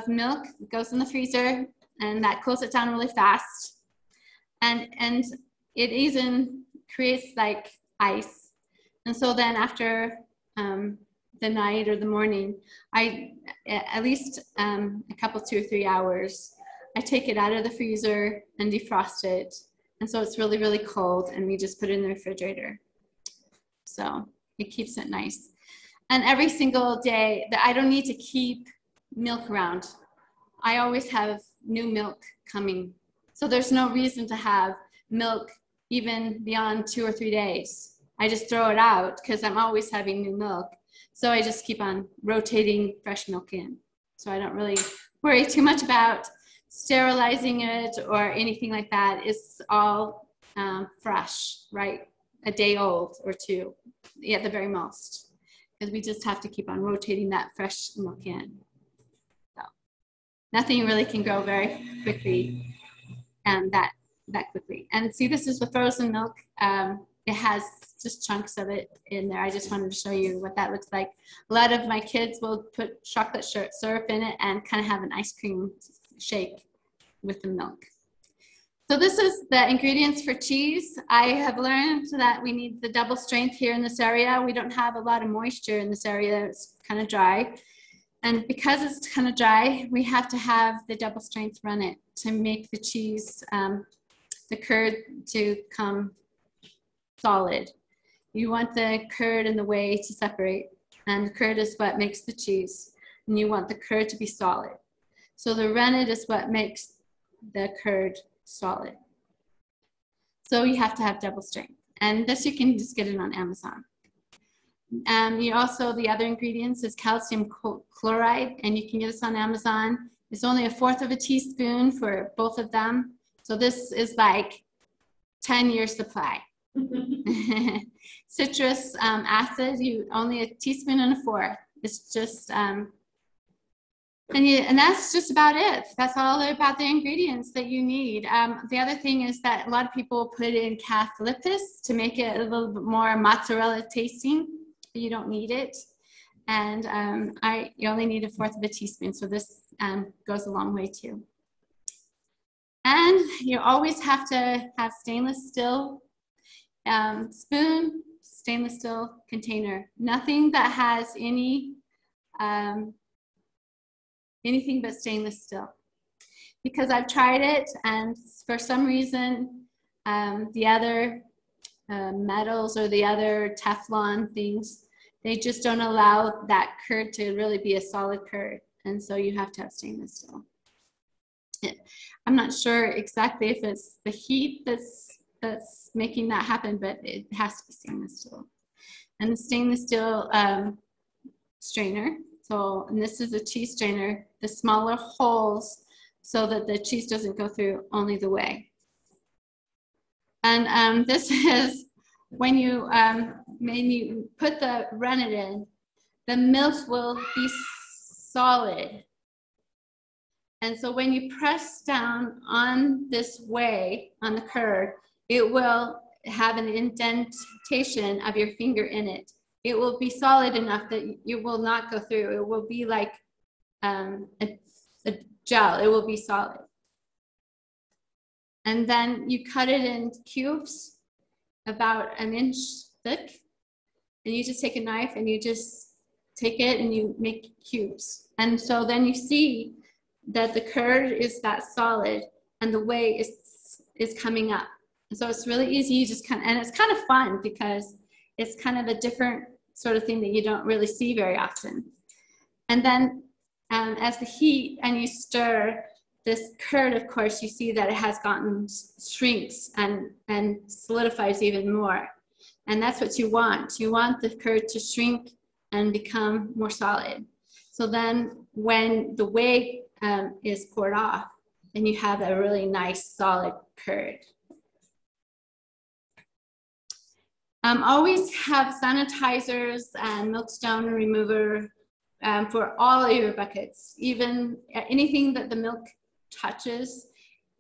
milk. It goes in the freezer, and that cools it down really fast. And it even creates like ice. And so then after the night or the morning, at least a couple, 2 or 3 hours, I take it out of the freezer and defrost it. And so it's really, really cold, and we just put it in the refrigerator. So it keeps it nice. And every single day, I don't need to keep milk around. I always have new milk coming. So there's no reason to have milk even beyond 2 or 3 days. I just throw it out because I'm always having new milk. So I just keep on rotating fresh milk in. So I don't really worry too much about sterilizing it or anything like that. It's all fresh, right? A day old or 2 at the very most. Because we just have to keep on rotating that fresh milk in. So nothing really can grow very quickly and that quickly. And see, this is the frozen milk. It has just chunks of it in there. I just wanted to show you what that looks like. A lot of my kids will put chocolate syrup in it and kind of have an ice cream shake with the milk. So this is the ingredients for cheese. I have learned that we need the double strength here in this area. We don't have a lot of moisture in this area. It's kind of dry. And because it's kind of dry, we have to have the double strength run it to make the cheese, the curd to come solid. You want the curd and the whey to separate, and the curd is what makes the cheese. And you want the curd to be solid. So the rennet is what makes the curd solid. So you have to have double strength. And this you can just get it on Amazon. You also, the other ingredients is calcium chloride, and you can get this on Amazon. It's only 1/4 of a teaspoon for both of them. So this is like 10 years supply. Citrus acid, only a teaspoon and 1/4. It's just, and that's just about it. That's all about the ingredients that you need. The other thing is that a lot of people put in calf lipas to make it a little bit more mozzarella tasting, but you don't need it. And you only need 1/4 of a teaspoon, so this goes a long way too. And you always have to have stainless steel spoon, stainless steel container. Nothing that has anything but stainless steel. Because I've tried it, and for some reason, the other metals or the other Teflon things, they just don't allow that curd to really be a solid curd. And so you have to have stainless steel. I'm not sure exactly if it's the heat that's making that happen, but it has to be stainless steel. And the stainless steel strainer, so, and this is a cheese strainer, the smaller holes so that the cheese doesn't go through only the way. And this is when you put the rennet in, the milk will be solid. And so when you press down on this way, on the curd, it will have an indentation of your finger in it. It will be solid enough that you will not go through. It will be like a gel. It will be solid. And then you cut it in cubes about an inch thick. And you just take a knife and you just take it and you make cubes. And so then you see that the curd is that solid and the whey is coming up. And so it's really easy. You just and it's kind of fun because it's kind of a different sort of thing that you don't really see very often. And then as the heat and you stir this curd, of course, you see that it has shrinks and solidifies even more. And that's what you want. You want the curd to shrink and become more solid. So then when the whey is poured off, then you have a really nice solid curd. Always have sanitizers and milkstone remover for all of your buckets, even anything that the milk touches.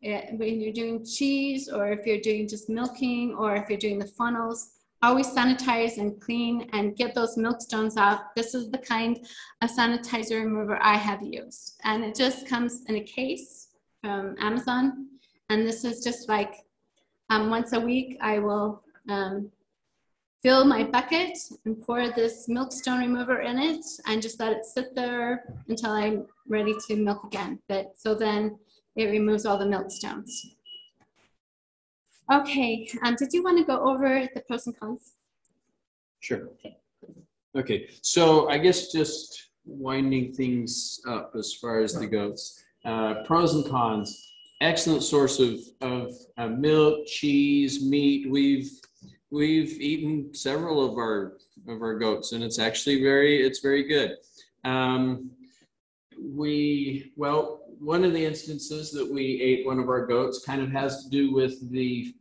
When you're doing cheese, or if you're doing just milking, or if you're doing the funnels, always sanitize and clean and get those milkstones out. This is the kind of sanitizer remover I have used. And it just comes in a case from Amazon. And this is just like once a week, I will fill my bucket and pour this milkstone remover in it and just let it sit there until I'm ready to milk again. So then it removes all the milkstones. Okay, did you want to go over the pros and cons?
Sure. Okay, so I guess just winding things up as far as the goats. Pros and cons. Excellent source of milk, cheese, meat. We've eaten several of our goats, and it's actually very good. One of the instances that we ate one of our goats kind of has to do with the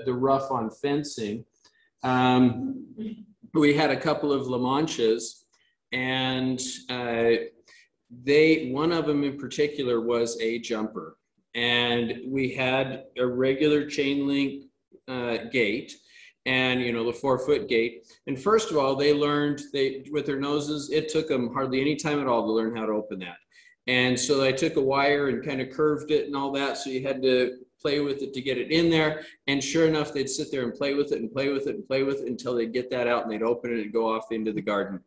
rough on fencing. We had a couple of La Manchas, and one of them in particular was a jumper, and we had a regular chain link gate, and the 4-foot gate. And first of all, they learned with their noses, it took them hardly any time at all to learn how to open that. And so I took a wire and kind of curved it and all that. So you had to play with it to get it in there. And sure enough, they'd sit there and play with it and play with it and play with it until they'd get that out, and they'd open it and go off into the garden.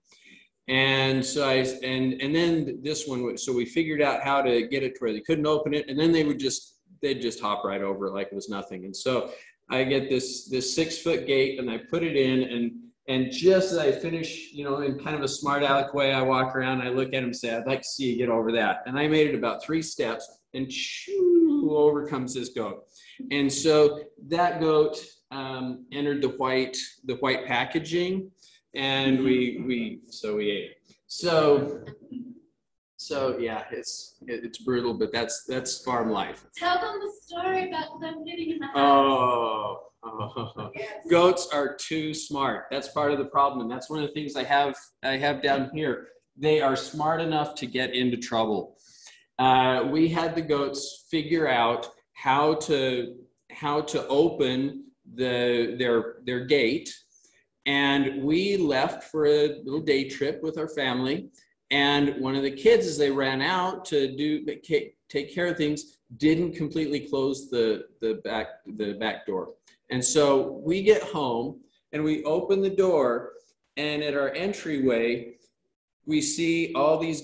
And so and then this one, so we figured out how to get it to where they couldn't open it. And then they'd just hop right over it like it was nothing. And so I get this 6-foot gate, and I put it in, and just as I finish, in kind of a smart aleck way, I walk around, I look at him and say, I'd like to see you get over that. And I made it about 3 steps, and shoo, over comes this goat. And so that goat entered the white packaging, and we ate it. So yeah, it's brutal, but that's farm life.
Tell them the story about them getting in the house.
Oh. Goats are too smart. That's part of the problem, and that's one of the things I have down here. They are smart enough to get into trouble. We had the goats figure out how to open their gate, and we left for a little day trip with our family. And one of the kids, as they ran out to take care of things, didn't completely close the back door. And so we get home and we open the door, and at our entryway, we see all these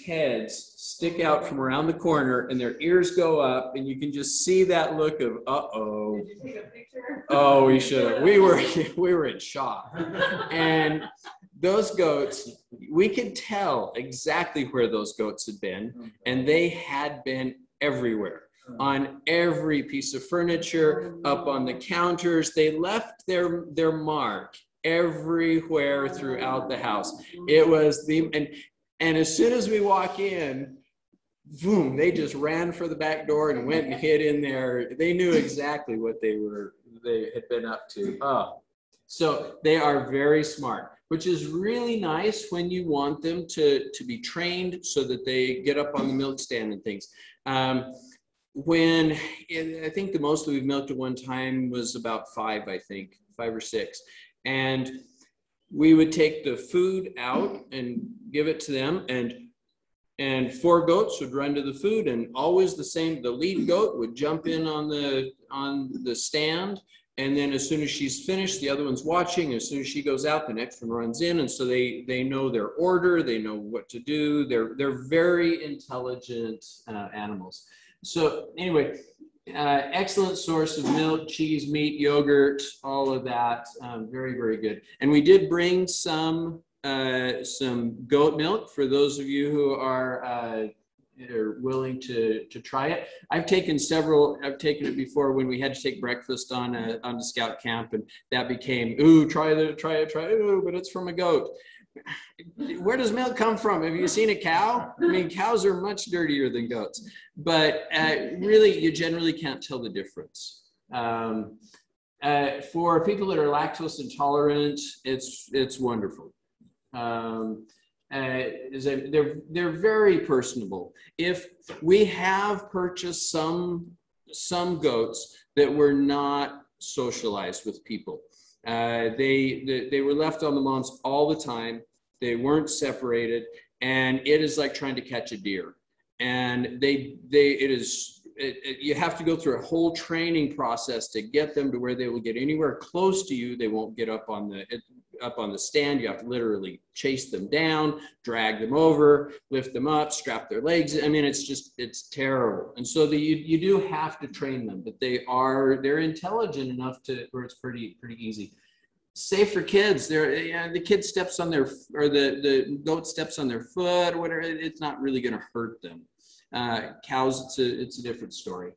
heads stick out from around the corner, and their ears go up, and you can just see that look of, uh-oh.
Did you take a picture?
Oh, we should have. We were in shock. And those goats, we could tell exactly where those goats had been, and they had been everywhere. On every piece of furniture, up on the counters. They left their mark everywhere throughout the house. It was and as soon as we walk in, boom, they just ran for the back door and went and hid in there. They knew exactly what they had been up to. Oh, so they are very smart, which is really nice when you want them to be trained so that they get up on the milk stand and things. I think the most that we've milked at one time was about 5 or 6. And we would take the food out and give it to them, and 4 goats would run to the food, and always the same. The lead goat would jump in on the stand, and then as soon as she's finished, the other one's watching. As soon as she goes out, the next one runs in, and so they know their order, they know what to do. They're very intelligent animals. So anyway, excellent source of milk, cheese, meat, yogurt, all of that. Very, very good. And we did bring some goat milk for those of you who are willing to try it. I've taken it before when we had to take breakfast on the scout camp, and that became, ooh, try it, ooh, but it's from a goat. Where does milk come from? Have you seen a cow? I mean, cows are much dirtier than goats, but really, you generally can't tell the difference. For people that are lactose intolerant, it's wonderful. They're very personable. If we have purchased some goats that were not socialized with people. They were left on the lawns all the time. They weren't separated, and it is like trying to catch a deer. And you have to go through a whole training process to get them to where they will get anywhere close to you. They won't get up on the stand. You have to literally chase them down, drag them over, lift them up, strap their legs. I mean, it's terrible. And so you do have to train them, but they're intelligent enough where it's pretty easy. Safe for kids. The kid steps on the goat steps on their foot or whatever. It's not really going to hurt them. Cows, it's a different story.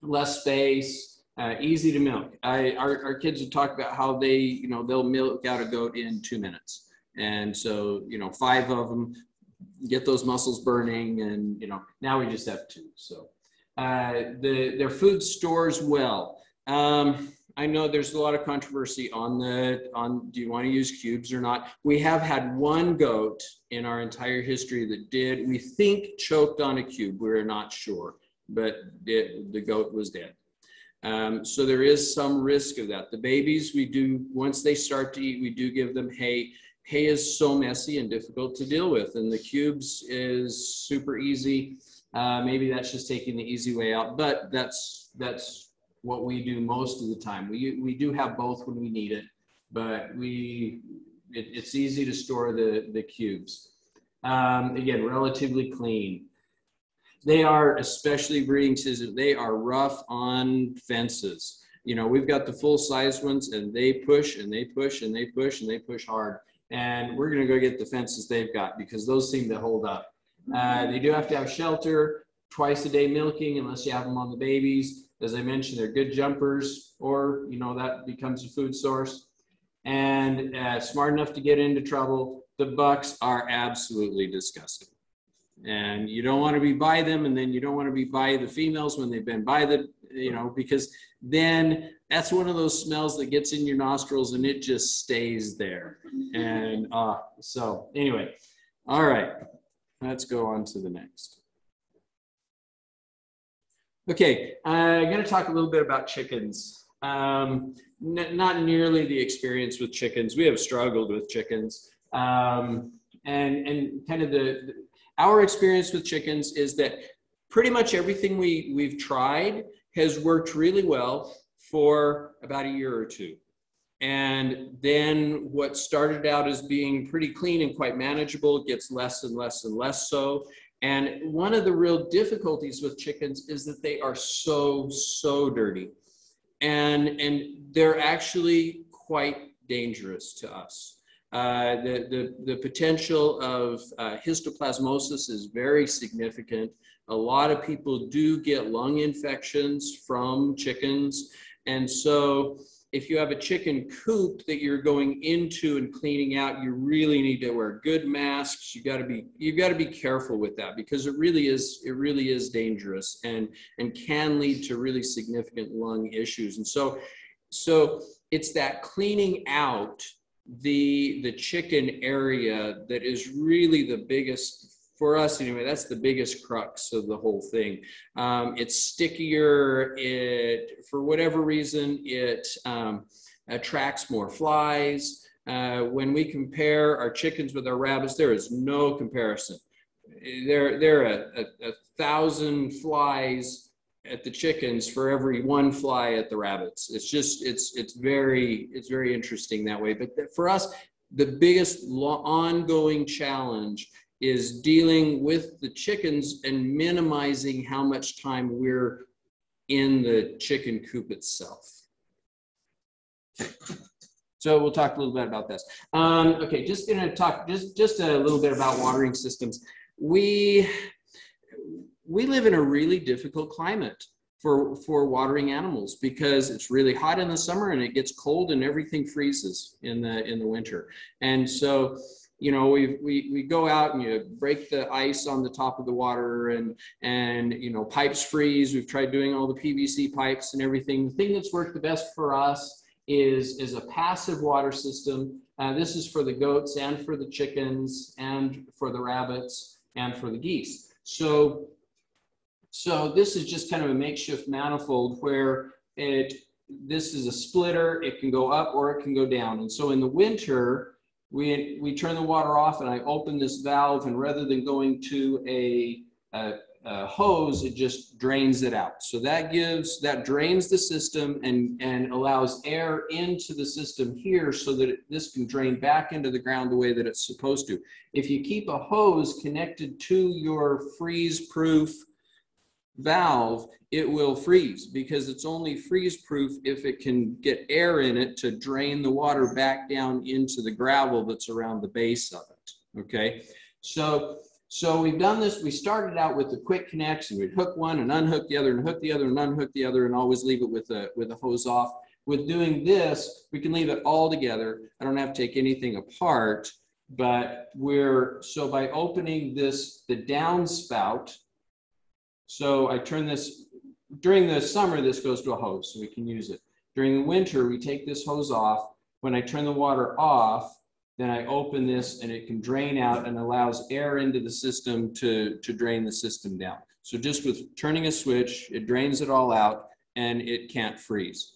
Less space, easy to milk. Our kids would talk about how they'll milk out a goat in 2 minutes. And so, 5 of them, get those muscles burning, and, now we just have 2. So their food stores well. I know there's a lot of controversy on do you want to use cubes or not. We have had one goat in our entire history that we think choked on a cube. We're not sure, but the goat was dead. So there is some risk of that. The babies, once they start to eat, we do give them hay. Hay is so messy and difficult to deal with, and the cubes is super easy. Maybe that's just taking the easy way out, but that's what we do most of the time. We do have both when we need it, but it's easy to store the cubes. Again, relatively clean. They are, especially breeding season, they are rough on fences. We've got the full-size ones, and they push and they push and they push and they push hard. And we're going to go get the fences they've got because those seem to hold up. They do have to have shelter, twice a day milking, unless you have them on the babies. As I mentioned, they're good jumpers, or, that becomes a food source. And smart enough to get into trouble. The bucks are absolutely disgusting. And you don't want to be by them, and then you don't want to be by the females when they've been by because then that's one of those smells that gets in your nostrils and it just stays there. And so anyway, all right, let's go on to the next. Okay, I'm going to talk a little bit about chickens. Not nearly the experience with chickens. We have struggled with chickens. And kind of our experience with chickens is that pretty much everything we've tried has worked really well for about a year or two. And then what started out as being pretty clean and quite manageable gets less and less and less so. And one of the real difficulties with chickens is that they are so dirty. And they're actually quite dangerous to us. The potential of histoplasmosis is very significant. A lot of people do get lung infections from chickens. And so if you have a chicken coop that you're going into and cleaning out, you really need to wear good masks. You've got to be careful with that, because it really is dangerous and can lead to really significant lung issues. And so it's that cleaning out the chicken area that is really the biggest, for us anyway, that's the biggest crux of the whole thing. It's stickier. For whatever reason, it attracts more flies. When we compare our chickens with our rabbits, there is no comparison. There are 1,000 flies at the chickens for every one fly at the rabbits. It's very interesting that way. But for us, the biggest ongoing challenge is dealing with the chickens and minimizing how much time we're in the chicken coop itself. So we'll talk a little bit about this. Okay, just gonna talk just a little bit about watering systems. We live in a really difficult climate for watering animals, because it's really hot in the summer and it gets cold and everything freezes in the winter. And so, you know, we go out and you break the ice on the top of the water, and you know, pipes freeze. We've tried doing all the PVC pipes and everything. The thing that's worked the best for us is a passive water system. This is for the goats and for the chickens and for the rabbits and for the geese. So this is just kind of a makeshift manifold where this is a splitter. It can go up or it can go down. And so in the winter, we turn the water off and I open this valve, and rather than going to a hose, it just drains it out. So that drains the system and allows air into the system here so that this can drain back into the ground the way that it's supposed to. If you keep a hose connected to your freeze-proof valve, it will freeze, because it's only freeze-proof if it can get air in it to drain the water back down into the gravel that's around the base of it. Okay, so we've done this. We started out with the quick connects, and we'd hook one and unhook the other and hook the other and unhook the other, and always leave it with a hose off. With doing this, we can leave it all together. I don't have to take anything apart, but so by opening the downspout, so I turn this, during the summer, this goes to a hose, so we can use it. During the winter, we take this hose off. When I turn the water off, then I open this and it can drain out and allows air into the system to drain the system down. So just with turning a switch, it drains it all out and it can't freeze.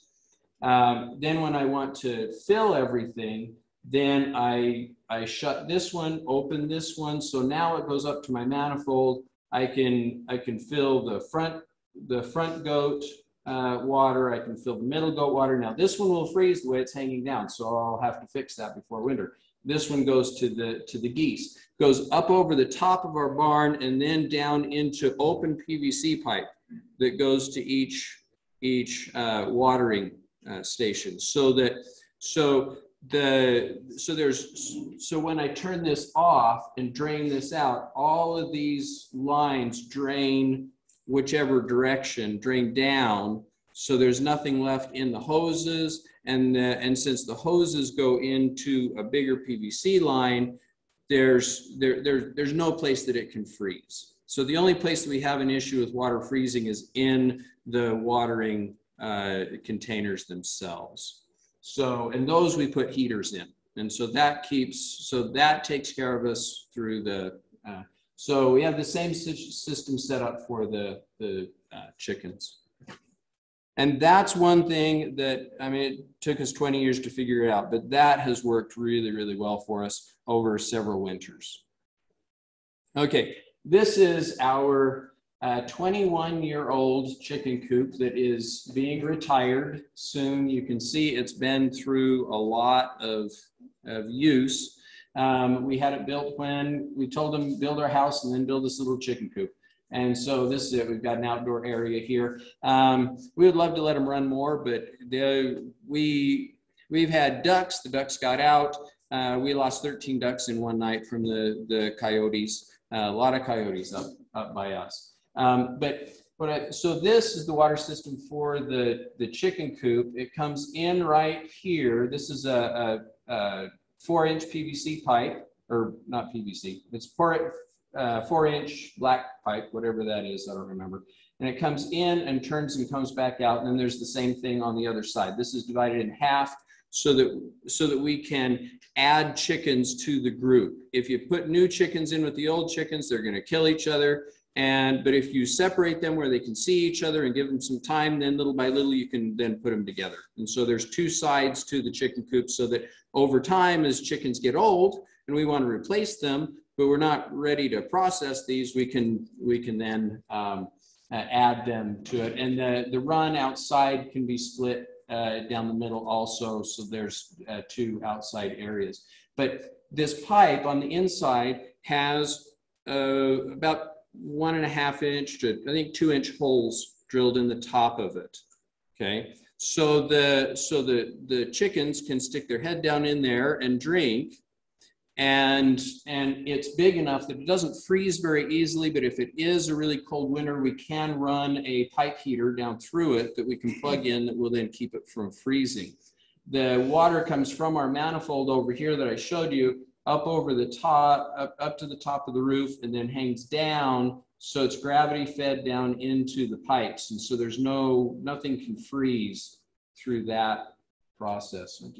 Then when I want to fill everything, then I shut this one, open this one. So now it goes up to my manifold. I can fill the front goat water. I can fill the middle goat water. Now this one will freeze the way it's hanging down, so I'll have to fix that before winter. This one goes to the geese, goes up over the top of our barn and then down into open PVC pipe that goes to each watering station. So when I turn this off and drain this out, all of these lines drain whichever direction, drain down, so there's nothing left in the hoses. And since the hoses go into a bigger PVC line, there's no place that it can freeze. So the only place that we have an issue with water freezing is in the watering containers themselves. So, and those we put heaters in. And so that takes care of us through so we have the same system set up for the chickens. And that's one thing that, I mean, it took us 20 years to figure it out, but that has worked really, really well for us over several winters. Okay, this is our 21-year-old chicken coop that is being retired soon. You can see it's been through a lot of use. We had it built when we told them build our house and then build this little chicken coop. And so this is it. We've got an outdoor area here. We would love to let them run more, but we've had ducks. The ducks got out. We lost 13 ducks in one night from the coyotes. A lot of coyotes up by us. So this is the water system for the chicken coop. It comes in right here. This is a 4-inch PVC pipe, or not PVC. It's 4-inch black pipe, whatever that is, I don't remember. And it comes in and turns and comes back out. And then there's the same thing on the other side. This is divided in half so that we can add chickens to the group. If you put new chickens in with the old chickens, they're going to kill each other. But if you separate them where they can see each other and give them some time, then little by little you can then put them together. And so there's two sides to the chicken coop, so that over time, as chickens get old and we want to replace them, but we're not ready to process these, we can then add them to it. And the run outside can be split down the middle also, so there's two outside areas. But this pipe on the inside has about 1.5 inch to, I think, 2-inch holes drilled in the top of it. Okay, so the chickens can stick their head down in there and drink. And it's big enough that it doesn't freeze very easily, but if it is a really cold winter, we can run a pipe heater down through it that we can plug in that will then keep it from freezing. The water comes from our manifold over here that I showed you up over the top, up to the top of the roof, and then hangs down, so it's gravity fed down into the pipes. And so there's nothing can freeze through that process. I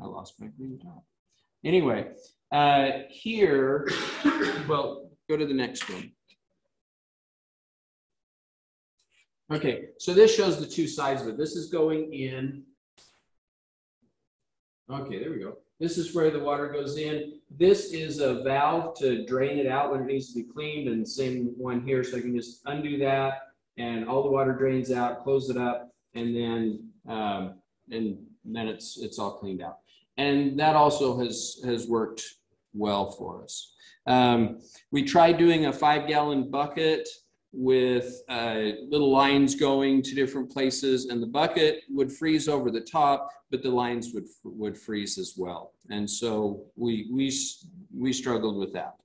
lost my green top. Anyway, here, well, go to the next one. Okay, so this shows the two sides of it. This is going in. Okay, there we go. This is where the water goes in. This is a valve to drain it out when it needs to be cleaned, and the same one here. So I can just undo that, and all the water drains out, close it up, and then it's all cleaned out. And that also has worked well for us. We tried doing a 5-gallon bucket with little lines going to different places, and the bucket would freeze over the top, but the lines would freeze as well. And so we struggled with that.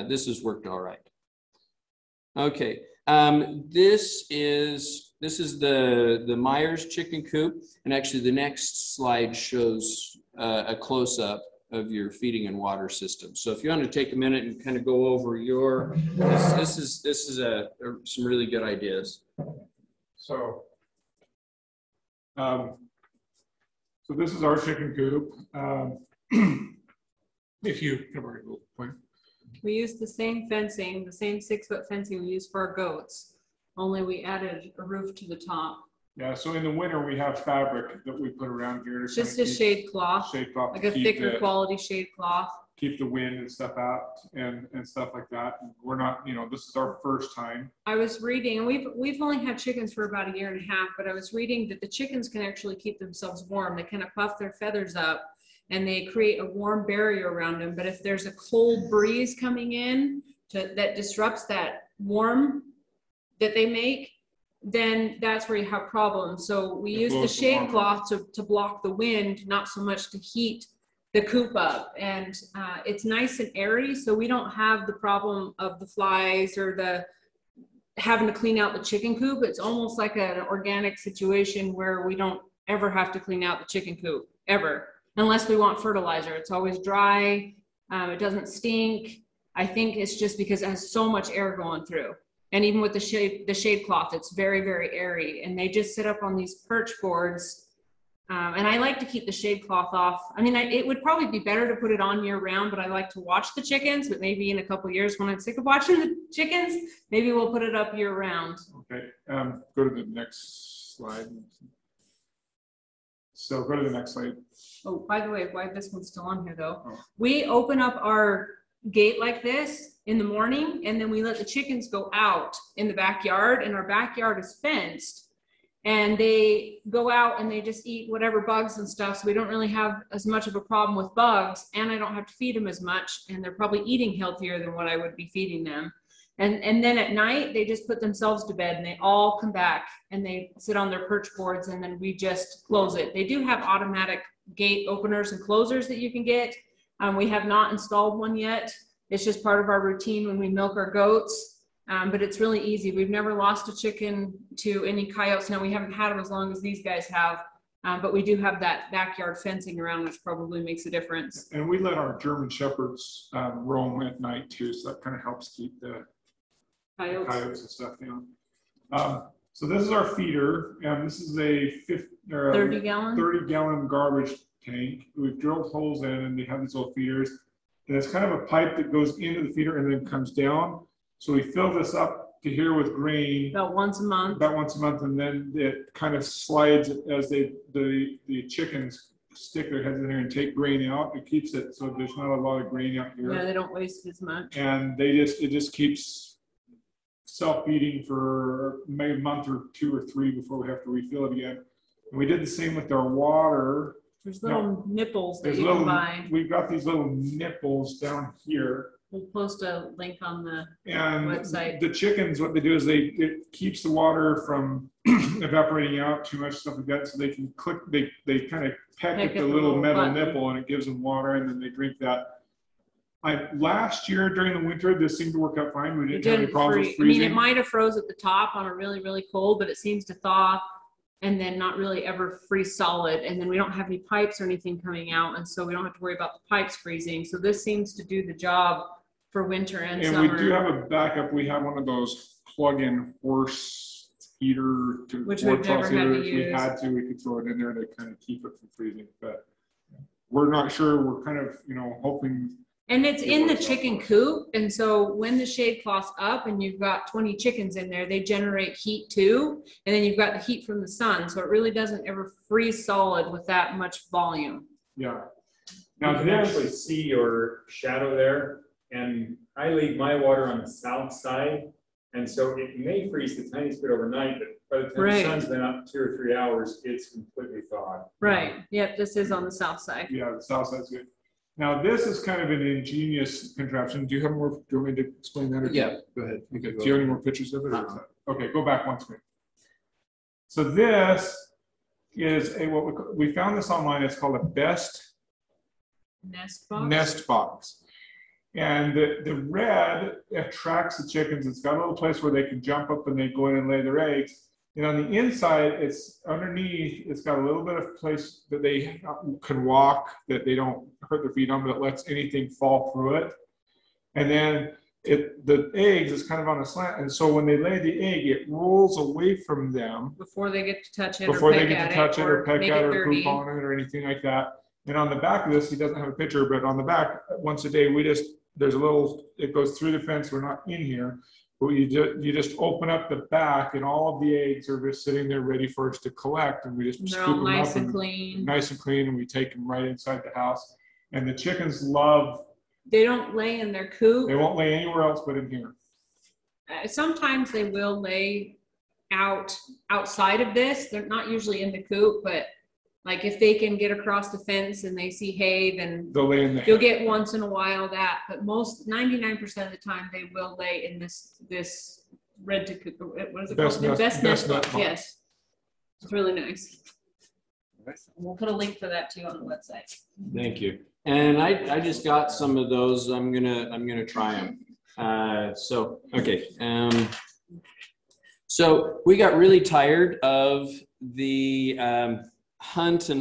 This has worked all right. Okay, this is the Myers chicken coop, and actually the next slide shows a close-up of your feeding and water system. So if you want to take a minute and kind of go over this is some really good ideas.
So this is our chicken coop. If you have a little point.
We used the same fencing, the same 6-foot fencing we used for our goats, only we added a roof to the top.
Yeah, so in the winter we have fabric that we put around here. To
just a shade cloth, like a thicker quality shade cloth. Keep
the wind and stuff out and stuff like that. And we're not, this is our first time.
I was reading, and we've only had chickens for about 1.5 years, but I was reading that the chickens can actually keep themselves warm. They kind of puff their feathers up and they create a warm barrier around them. But if there's a cold breeze coming in that disrupts that warm that they make, then that's where you have problems. So we use the shade cloth to block the wind, not so much to heat the coop up. And it's nice and airy, so we don't have the problem of the flies or the having to clean out the chicken coop. It's almost like an organic situation where we don't ever have to clean out the chicken coop, ever, unless we want fertilizer. It's always dry, it doesn't stink. I think it's just because it has so much air going through. And even with the shade cloth, it's very, very airy. And they just sit up on these perch boards And I like to keep the shade cloth off. I mean, it would probably be better to put it on year round, but I like to watch the chickens, but maybe in a couple of years when I'm sick of watching the chickens, maybe we'll put it up year round.
Okay, go to the next slide. So go to the next slide.
Oh, by the way, why this one's still on here though?
Oh.
We open up our gate like this in the morning, and then we let the chickens go out in the backyard, and our backyard is fenced. And they go out and they just eat whatever bugs and stuff. So we don't really have as much of a problem with bugs, and I don't have to feed them as much. And they're probably eating healthier than what I would be feeding them. And then at night, they just put themselves to bed, and they all come back and they sit on their perch boards, and then we just close it. They do have automatic gate openers and closers that you can get. We have not installed one yet. It's just part of our routine when we milk our goats. But it's really easy. We've never lost a chicken to any coyotes. Now, we haven't had them as long as these guys have, but we do have that backyard fencing around, which probably makes a difference.
And we let our German Shepherds roam at night too, so that kind of helps keep the coyotes and stuff down. So this is our feeder, and this is a
30
gallon garbage tank. We've drilled holes in, and they have these little feeders. And it's kind of a pipe that goes into the feeder and then comes down. So we fill this up to here with grain
About once a month,
and then it kind of slides as the chickens stick their heads in there and take grain out. It keeps it so there's not a lot of grain out here.
Yeah, they don't waste as much.
And it just keeps self-feeding for maybe a month or 2 or 3 before we have to refill it again. And we did the same with our water.
There's little nipples that you can buy.
We've got these little nipples down here.
We'll post a link on the
website. The chickens, what they do is it keeps the water from evaporating out too much, stuff like that, so they can click, they kind of peck at the little metal nipple, and it gives them water, and then they drink that. Last year during the winter, this seemed to work out fine. We didn't have any problems with freezing.
I mean, it might have froze at the top on a really, really cold, but it seems to thaw and then not really ever freeze solid. And then we don't have any pipes or anything coming out, and so we don't have to worry about the pipes freezing. So this seems to do the job for winter and summer.
And we do have a backup. We have one of those plug-in horse heater to
which we've never had to use.
If we had to, we could throw it in there to kind of keep it from freezing. But we're not sure. We're kind of, hoping.
And it's in the chicken coop. And so when the shade cloth's up and you've got 20 chickens in there, they generate heat too. And then you've got the heat from the sun. So it really doesn't ever freeze solid with that much volume.
Yeah.
Now you can actually see your shadow there. And I leave my water on the south side. And so it may freeze the tiniest bit overnight, but by the time the sun's been up 2 or 3 hours, it's completely thawed.
Right. Yep. This is on the south side.
Yeah, the south side's good. Now, this is kind of an ingenious contraption. Do you have more? Do you want me to explain that?
Yeah, go ahead.
Okay. Do you have any more pictures of it? Okay, go back one screen. So this is what we found this online. It's called a best nest box. And the red attracts the chickens. It's got a little place where they can jump up and they go in and lay their eggs. And on the inside, it's underneath, it's got a little bit of place that they can walk, that they don't hurt their feet on, but it lets anything fall through it. And then the eggs is kind of on a slant. And so when they lay the egg, it rolls away from them.
Before they get to touch it
or peck at it or poop on it or anything like that. And on the back of this, he doesn't have a picture, but on the back, once a day, there's a little, it goes through the fence. We're not in here. But you just open up the back, and all of the eggs are just sitting there ready for us to collect, and we just scoop them up
nice and clean,
and we take them right inside the house. And the chickens love.
They don't lay in their coop.
They won't lay anywhere else but in here.
Sometimes they will lay outside of this. They're not usually in the coop, but like if they can get across the fence and they see hay, then
they'll lay in there.
You'll get once in a while that, but 99% of the time they will lay in this red to coop. What is it called? The best nest box. Yes, it's really nice. We'll put a link for that too on the website.
Thank you. And I just got some of those. I'm gonna try them. So we got really tired of the hunt through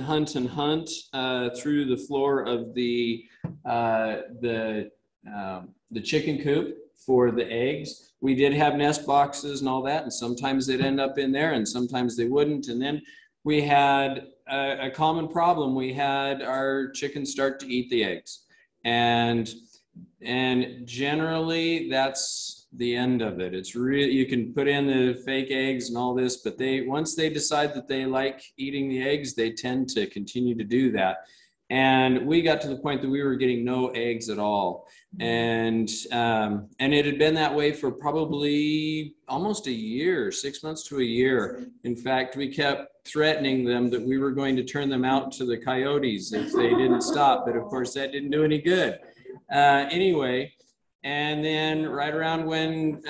the floor of the chicken coop for the eggs. We did have nest boxes and all that, and sometimes they'd end up in there and sometimes they wouldn't. And then we had a common problem. We had our chickens start to eat the eggs, and generally that's the end of it. It's really, you can put in the fake eggs and all this, but once they decide that they like eating the eggs, they tend to continue to do that. And we got to the point that we were getting no eggs at all. And it had been that way for probably almost a year, 6 months to a year. In fact, we kept threatening them that we were going to turn them out to the coyotes if they didn't stop. But of course, that didn't do any good. Anyway, and then right around when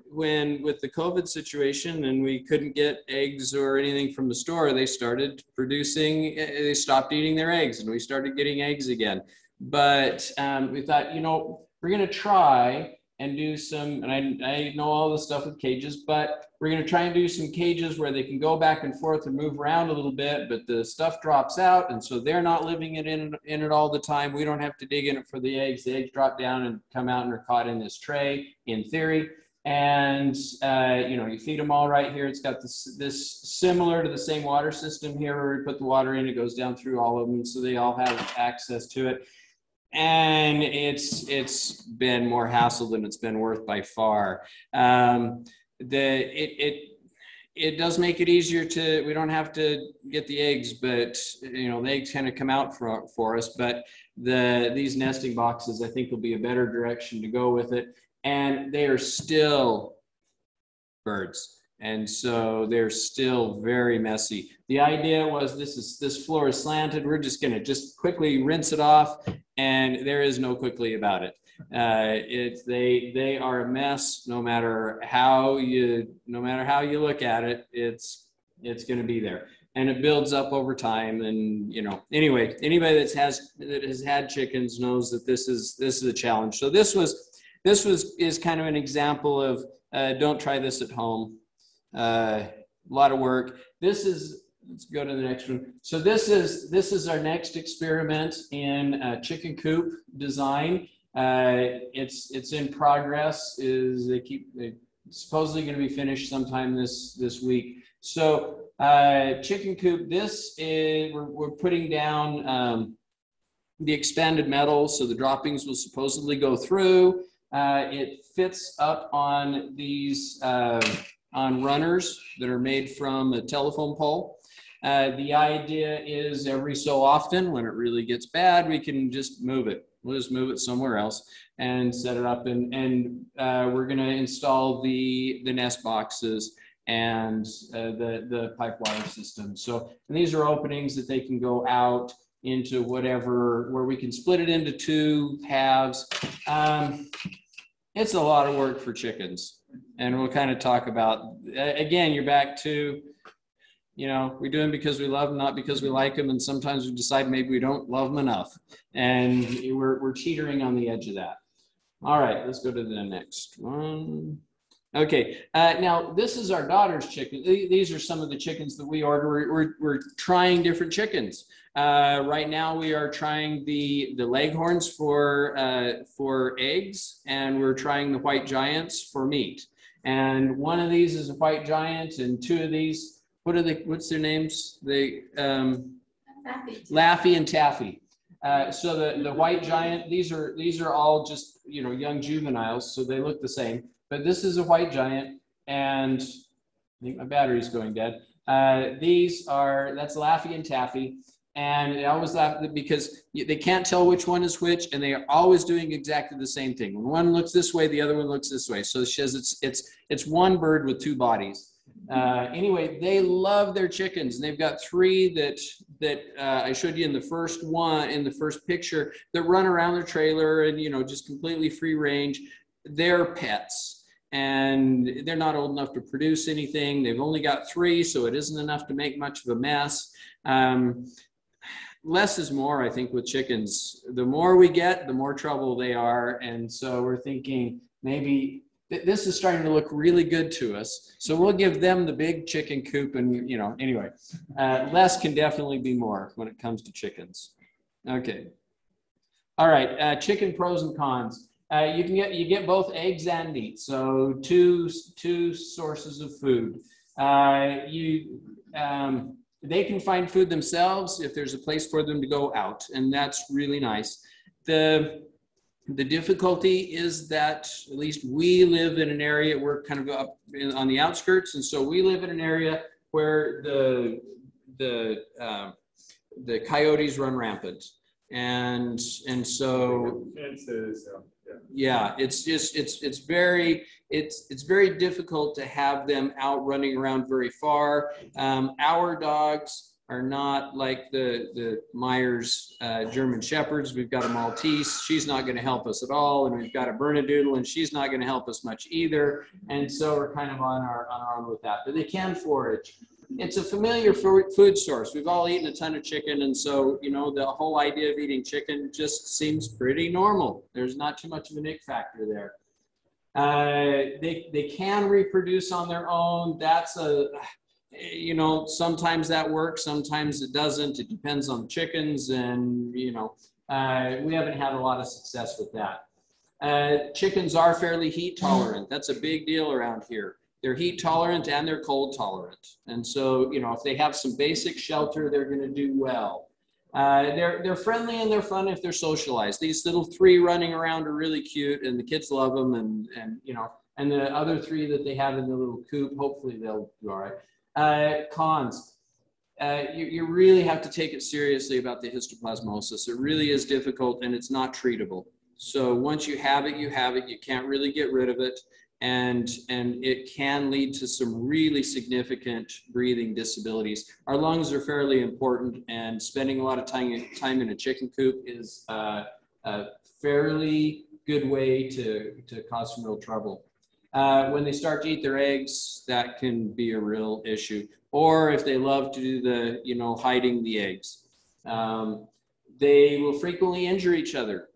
with the COVID situation and we couldn't get eggs or anything from the store, they started producing, they stopped eating their eggs and we started getting eggs again. But we thought, you know, we're going to try and do some, and I know all the stuff with cages, but we're going to try and do some cages where they can go back and forth and move around a little bit, but the stuff drops out. And so they're not living in it all the time. We don't have to dig in it for the eggs. The eggs drop down and come out and are caught in this tray in theory. And, you know, you feed them all right here. It's got this similar to the same water system here where we put the water in, it goes down through all of them. So they all have access to it. And it's been more hassle than it's been worth by far. It does make it easier to, we don't have to get the eggs, but you know, the eggs kind of come out for us, but these nesting boxes, I think will be a better direction to go with it. And they are still birds. And so they're still very messy. The idea was this floor is slanted. We're just going to just quickly rinse it off. And there is no quickly about it. They are a mess no matter how you look at it. It's going to be there. And it builds up over time. And, you know, anyway, anybody that has had chickens knows that this is a challenge. So this is kind of an example of don't try this at home. A lot of work. Let's go to the next one. So this is our next experiment in chicken coop design. It's in progress. It's supposedly going to be finished sometime this week. So chicken coop. This is we're putting down the expanded metal, so the droppings will supposedly go through. It fits up on these on runners that are made from a telephone pole. The idea is every so often when it really gets bad, we can just move it. We'll just move it somewhere else and set it up. And we're going to install the nest boxes and the pipe wire system. So these are openings that they can go out into whatever, where we can split it into two halves. It's a lot of work for chickens. And we'll kind of talk about, again, you're back to, you know, we do them because we love them, not because we like them. And sometimes we decide maybe we don't love them enough. And we're teetering on the edge of that. All right, let's go to the next one. Okay, now this is our daughter's chicken. These are some of the chickens that we order. We're trying different chickens. Right now we are trying the leghorns for eggs, and we're trying the white giants for meat. And one of these is a white giant, and two of these, what's their names? Laffy and Taffy. So the white giant, these are all just, you know, young juveniles, so they look the same. But this is a white giant, and I think my battery's going dead. That's Laffy and Taffy. And they always laugh because they can't tell which one is which, and they are always doing exactly the same thing. When one looks this way, the other one looks this way. So she says it's one bird with two bodies. Anyway, they love their chickens. And they've got three that I showed you in the first picture that run around their trailer and, you know, just completely free range. They're pets, and they're not old enough to produce anything. They've only got three, so it isn't enough to make much of a mess. Less is more, I think, with chickens. The more we get, the more trouble they are. And so we're thinking maybe this is starting to look really good to us. So we'll give them the big chicken coop. And, you know, anyway, less can definitely be more when it comes to chickens. Okay. All right. Chicken pros and cons. You get both eggs and meat. So two sources of food. they can find food themselves if there's a place for them to go out, and that's really nice. The difficulty is that at least we live in an area, we're kind of up on the outskirts, and so we live in an area where the coyotes run rampant, and so
fences,
yeah, it's very difficult to have them out running around very far. Our dogs are not like the Myers German Shepherds. We've got a Maltese. She's not going to help us at all. And we've got a Bernedoodle, and she's not going to help us much either. And so we're kind of on our own with that. But they can forage. It's a familiar food source. We've all eaten a ton of chicken. And so, you know, the whole idea of eating chicken just seems pretty normal. There's not too much of an ick factor there. They can reproduce on their own. That's you know, sometimes that works, sometimes it doesn't. It depends on the chickens, and, you know, we haven't had a lot of success with that. Chickens are fairly heat tolerant. That's a big deal around here. They're heat tolerant and they're cold tolerant. And so, you know, if they have some basic shelter, they're going to do well. They're friendly and they're fun if they're socialized. These little 3 running around are really cute, and the kids love them, and you know, and the other 3 that they have in the little coop, hopefully they'll do all right. Cons. You really have to take it seriously about the histoplasmosis. It really is difficult, and it's not treatable. So once you have it, you have it. You can't really get rid of it, and it can lead to some really significant breathing disabilities. Our lungs are fairly important, and spending a lot of time in a chicken coop is a fairly good way to cause some real trouble. When they start to eat their eggs, that can be a real issue. Or if they love to do the, you know, hiding the eggs. They will frequently injure each other.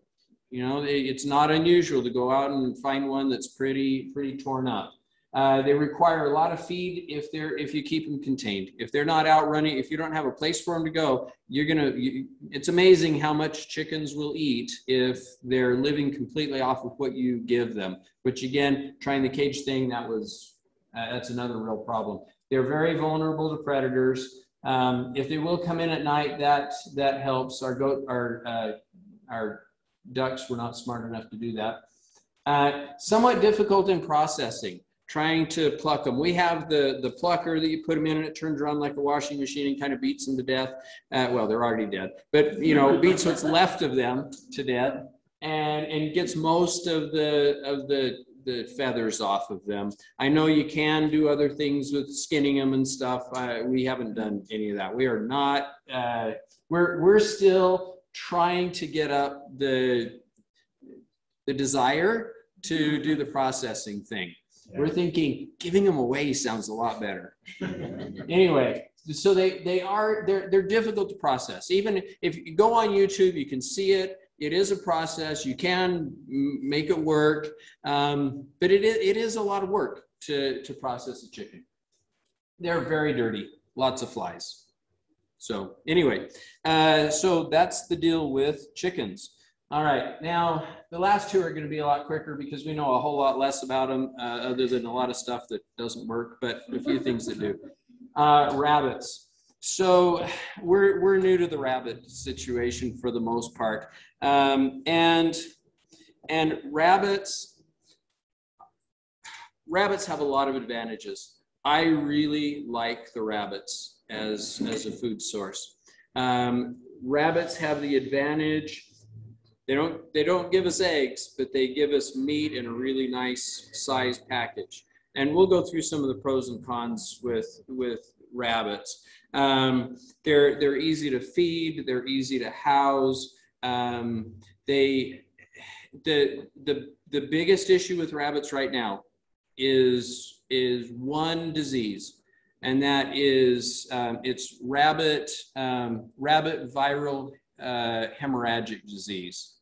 You know, it's not unusual to go out and find one that's pretty torn up. They require a lot of feed if you keep them contained. If they're not out running, if you don't have a place for them to go, it's amazing how much chickens will eat if they're living completely off of what you give them. Which again, trying the cage thing, that's another real problem. They're very vulnerable to predators. If they will come in at night, that helps. Our ducks were not smart enough to do that. Somewhat difficult in processing. Trying to pluck them. We have the plucker that you put them in, and it turns around like a washing machine and kind of beats them to death. Well, they're already dead, but you know, beats what's left of them to death, and gets most of the feathers off of them. I know you can do other things with skinning them and stuff. We haven't done any of that. We are not. We're still trying to get up the desire to do the processing thing. We're thinking giving them away sounds a lot better. Anyway, so they're difficult to process. Even if you go on YouTube, you can see it. It is a process. You can make it work, but it is a lot of work to process a chicken. They're very dirty, lots of flies. So anyway, so that's the deal with chickens. All right, now the last 2 are going to be a lot quicker because we know a whole lot less about them, other than a lot of stuff that doesn't work, but a few things that do. Rabbits. So we're new to the rabbit situation for the most part, and rabbits have a lot of advantages. I really like the rabbits as a food source. Rabbits have the advantage. They don't give us eggs, but they give us meat in a really nice size package. And we'll go through some of the pros and cons with rabbits. They're easy to feed. They're easy to house. The biggest issue with rabbits right now is one disease, and that is it's rabbit viral hemorrhagic disease,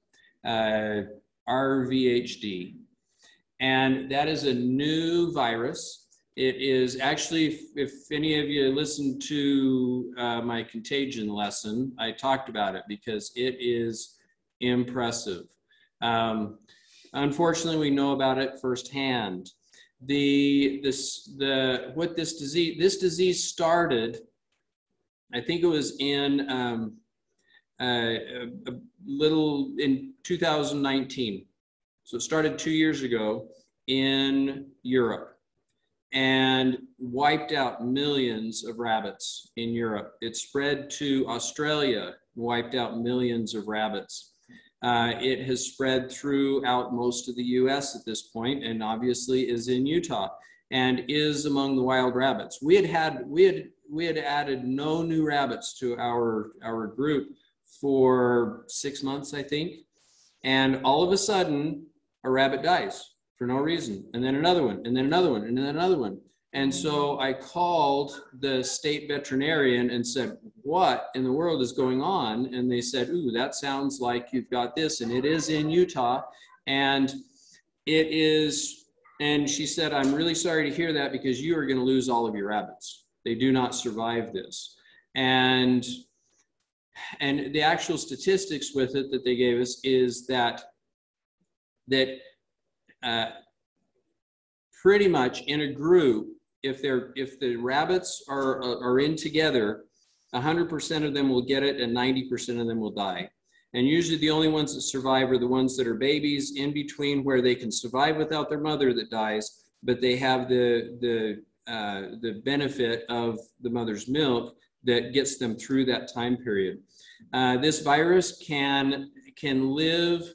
RVHD. And that is a new virus. It is actually, if any of you listened to my contagion lesson, I talked about it because it is impressive. Unfortunately, we know about it firsthand. what this disease started, I think it was in a little in 2019. So it started 2 years ago in Europe and wiped out millions of rabbits in Europe. It spread to Australia, wiped out millions of rabbits. It has spread throughout most of the US at this point, and obviously is in Utah and is among the wild rabbits. We had added no new rabbits to our group for 6 months, I think. And all of a sudden, a rabbit dies for no reason. And then another one, and then another one, and then another one. And so I called the state veterinarian and said, what in the world is going on? And they said, ooh, that sounds like you've got this. And it is in Utah. And it is, and she said, I'm really sorry to hear that because you are going to lose all of your rabbits. They do not survive this. And the actual statistics with it that they gave us is that pretty much in a group, if the rabbits are in together, 100% of them will get it and 90% of them will die. And usually the only ones that survive are the ones that are babies in between, where they can survive without their mother that dies, but they have the benefit of the mother's milk that gets them through that time period. This virus can live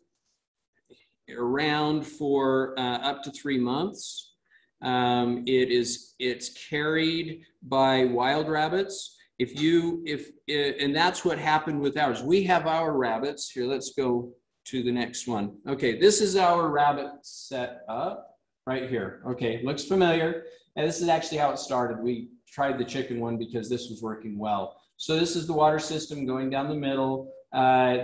around for up to 3 months. It's carried by wild rabbits. And that's what happened with ours. We have our rabbits here. Let's go to the next one. Okay, this is our rabbit set up right here. Okay, looks familiar. And this is actually how it started. We tried the chicken one because this was working well. So this is the water system going down the middle.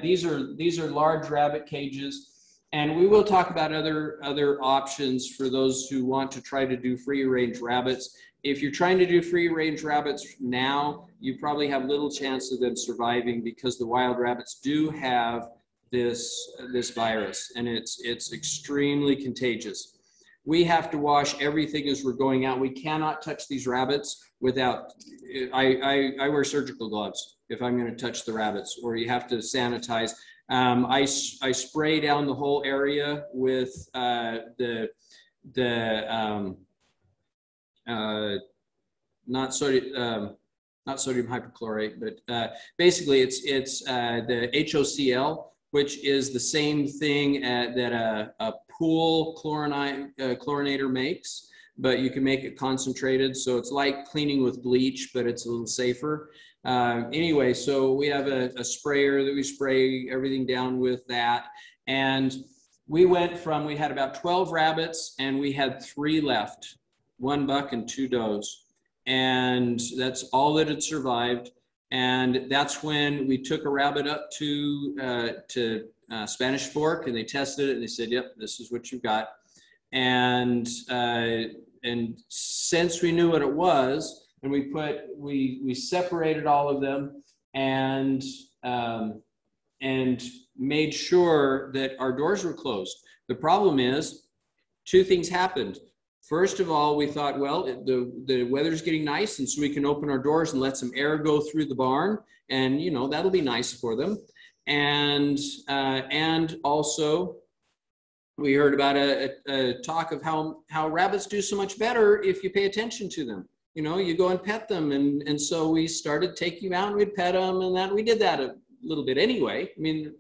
These are large rabbit cages. And we will talk about other options for those who want to try to do free range rabbits. If you're trying to do free range rabbits now, you probably have little chance of them surviving because the wild rabbits do have this virus, and it's extremely contagious. We have to wash everything as we're going out. We cannot touch these rabbits without, I wear surgical gloves if I'm going to touch the rabbits, or you have to sanitize. I spray down the whole area with not sodium hypochlorite, but basically it's the HOCl, which is the same thing that a pool chlorinator makes, but you can make it concentrated. So it's like cleaning with bleach, but it's a little safer. Anyway, so we have a sprayer that we spray everything down with that. And we had about 12 rabbits and we had 3 left, 1 buck and 2 does. And that's all that had survived. And that's when we took a rabbit up to Spanish Fork, and they tested it and they said, yep, this is what you've got. And since we knew what it was, and we separated all of them and made sure that our doors were closed. The problem is 2 things happened. First of all, we thought, well, the weather's getting nice, and so we can open our doors and let some air go through the barn, and that'll be nice for them. And also we heard about a talk of how rabbits do so much better if you pay attention to them. You go and pet them, and so we started taking them out and we'd pet them, and that we did that a little bit anyway. I mean,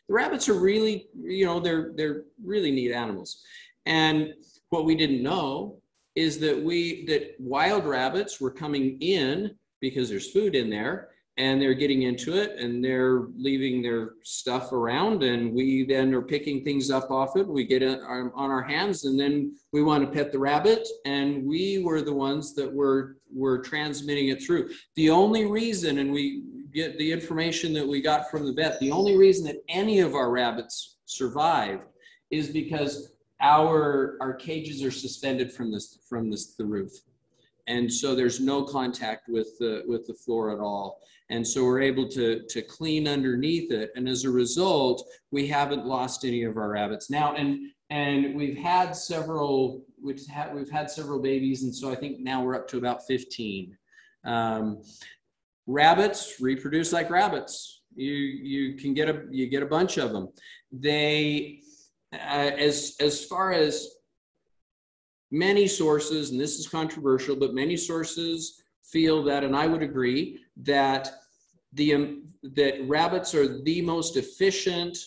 the rabbits are really, they're really neat animals. And what we didn't know is that wild rabbits were coming in because there's food in there, and they're getting into it, and they're leaving their stuff around, and we then are picking things up off it. We get it on our hands, and then we want to pet the rabbit, and we were the ones that were transmitting it through. The only reason, and we get the information that we got from the vet, the only reason that any of our rabbits survived is because our cages are suspended from the roof. And so there's no contact with the floor at all. And so we're able to clean underneath it. And as a result, we haven't lost any of our rabbits. Now, and we've had several babies. And so I think now we're up to about 15. Rabbits reproduce like rabbits. You get a bunch of them. They, as far as many sources, and this is controversial, but many sources feel that, and I would agree, that that rabbits are the most efficient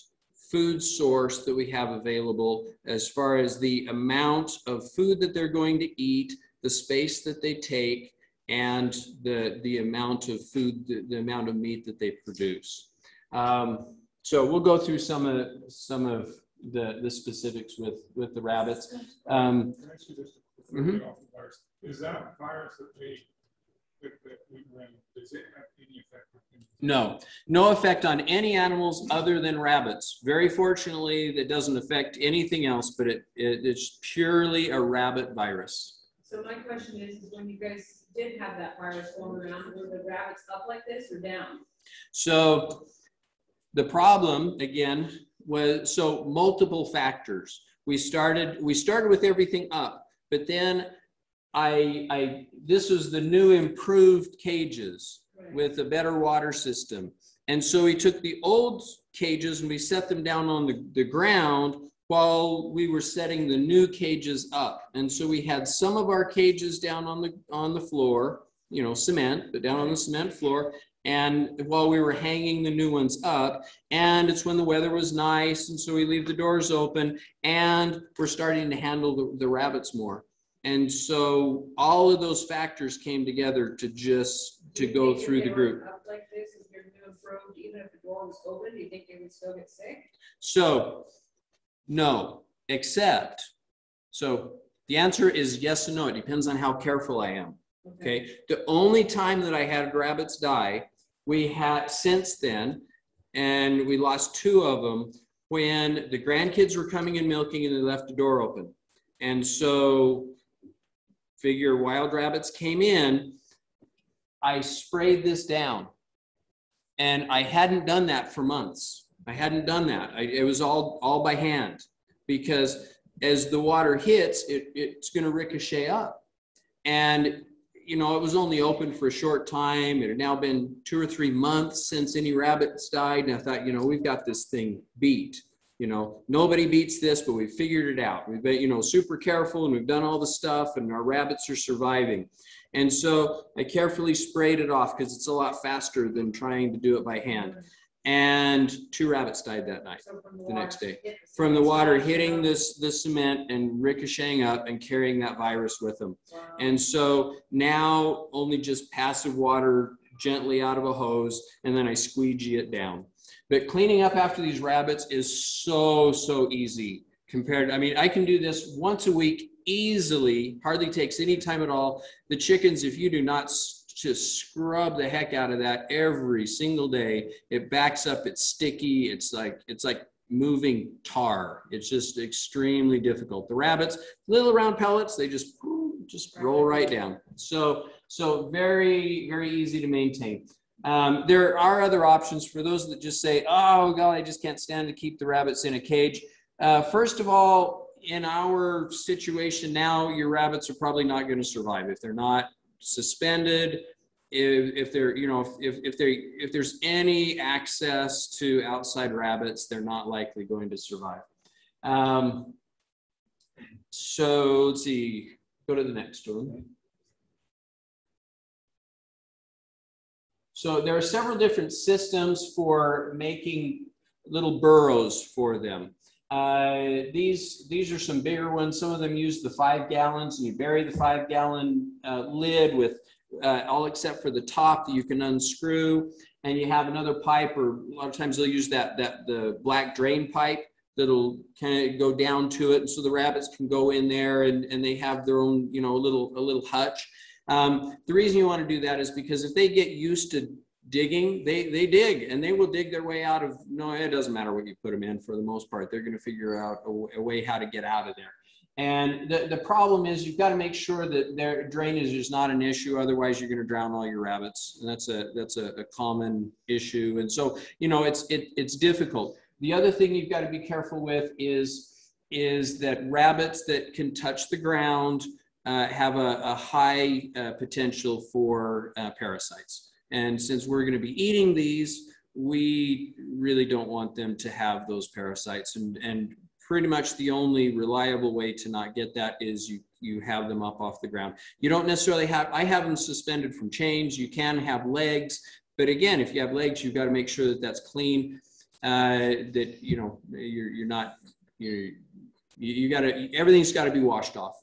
food source that we have available as far as the amount of food that they're going to eat, the space that they take, and the amount of food, the amount of meat that they produce. So we'll go through some of the specifics with the rabbits.
Can I ask you just a quick off the virus? Is that virus that we ran, does it have any effect on humans?
No effect on any animals other than rabbits. Very fortunately, that doesn't affect anything else, but it's purely a rabbit virus.
So my question is when you guys did have that virus going around, were the rabbits up like this or down?
So the problem, again, was multiple factors. We started with everything up, but then this was the new improved cages with a better water system. And so we took the old cages and we set them down on the ground while we were setting the new cages up. And so we had some of our cages down on the floor, cement, but down on the cement floor. And while we were hanging the new ones up, and it's when the weather was nice, and so we leave the doors open, and we're starting to handle the rabbits more. And so all of those factors came together to go through the group.
Up like this, if you're new improved, even if the door was open, do you think they would still get sick?
So no, except, so the answer is yes and no. It depends on how careful I am. Okay. The only time that I had rabbits die, we had since then, and we lost 2 of them when the grandkids were coming and milking and they left the door open. And so figure wild rabbits came in, I sprayed this down, and I hadn't done that for months. I hadn't done that. It was all by hand, because as the water hits, it's going to ricochet up. And it was only open for a short time. It had now been 2 or 3 months since any rabbits died. And I thought, we've got this thing beat. Nobody beats this, but we figured it out. We've been, super careful, and we've done all the stuff, and our rabbits are surviving. And so I carefully sprayed it off because it's a lot faster than trying to do it by hand. And 2 rabbits died that night, the next day, from the water hitting the cement and ricocheting up and carrying that virus with them.
Wow.
And so now only just passive water gently out of a hose, and then I squeegee it down. But cleaning up after these rabbits is so easy compared. I can do this once a week easily, hardly takes any time at all. The chickens, if you do not just scrub the heck out of that every single day, it backs up, it's sticky, it's like moving tar. It's just extremely difficult. The rabbits, little round pellets, they just roll right down. So very easy to maintain. There are other options for those that just say, oh God, I just can't stand to keep the rabbits in a cage. First of all, in our situation now, your rabbits are probably not going to survive if they're not suspended. If they're, if there's any access to outside rabbits, they're not likely going to survive. So let's see, go to the next one. So there are several different systems for making little burrows for them. These are some bigger ones. Some of them use the 5 gallons, and you bury the 5-gallon lid with all except for the top that you can unscrew, and you have another pipe, or a lot of times they'll use the black drain pipe that'll kind of go down to it, and so the rabbits can go in there, and they have their own, a little hutch. The reason you want to do that is because if they get used to digging, they dig, and they will dig their way out of, no, it doesn't matter what you put them in for the most part. They're going to figure out a way how to get out of there. And the problem is you've got to make sure that their drainage is not an issue. Otherwise, you're going to drown all your rabbits. And that's a common issue. And so, you know, it's difficult. The other thing you've got to be careful with is that rabbits that can touch the ground have a high potential for parasites. And since we're going to be eating these, we really don't want them to have those parasites. And pretty much the only reliable way to not get that is you have them up off the ground. You don't necessarily I have them suspended from chains. You can have legs, but again, if you have legs, you've got to make sure that that's clean, that, you know, everything's got to be washed off.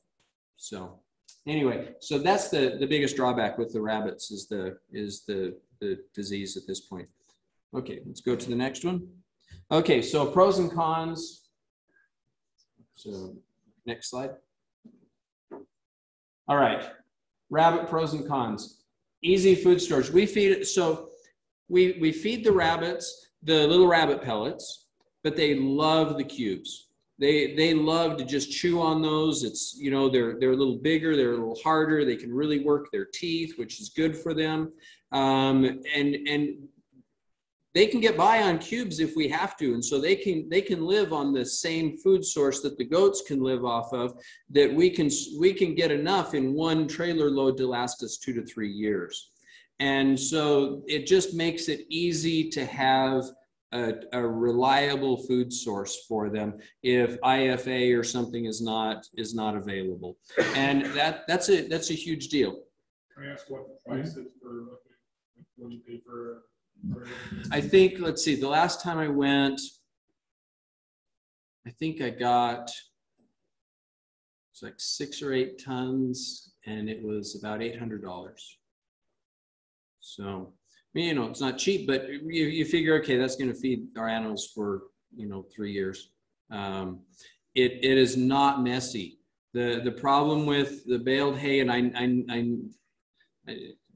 So anyway, so that's the biggest drawback with the rabbits is the disease at this point. Okay, let's go to the next one. Okay, so pros and cons. So next slide. All right, rabbit pros and cons. Easy food storage. We feed it, so we feed the rabbits the little rabbit pellets, but they love the cubes. They love to just chew on those. It's, you know, they're a little bigger, they're a little harder. They can really work their teeth, which is good for them. And they can get by on cubes if we have to. And so they can live on the same food source that the goats can live off of, that we can get enough in one trailer load to last us 2 to 3 years. And so it just makes it easy to have a reliable food source for them if IFA or something is not available. And that's a huge deal.
Can I ask what the price is for what you pay for?
I think, let's see, the last time I went, I think I got, it's like 6 or 8 tons, and it was about $800. So, I mean, you know, it's not cheap, but you figure, okay, that's going to feed our animals for, you know, 3 years. It is not messy. The problem with the baled hay, and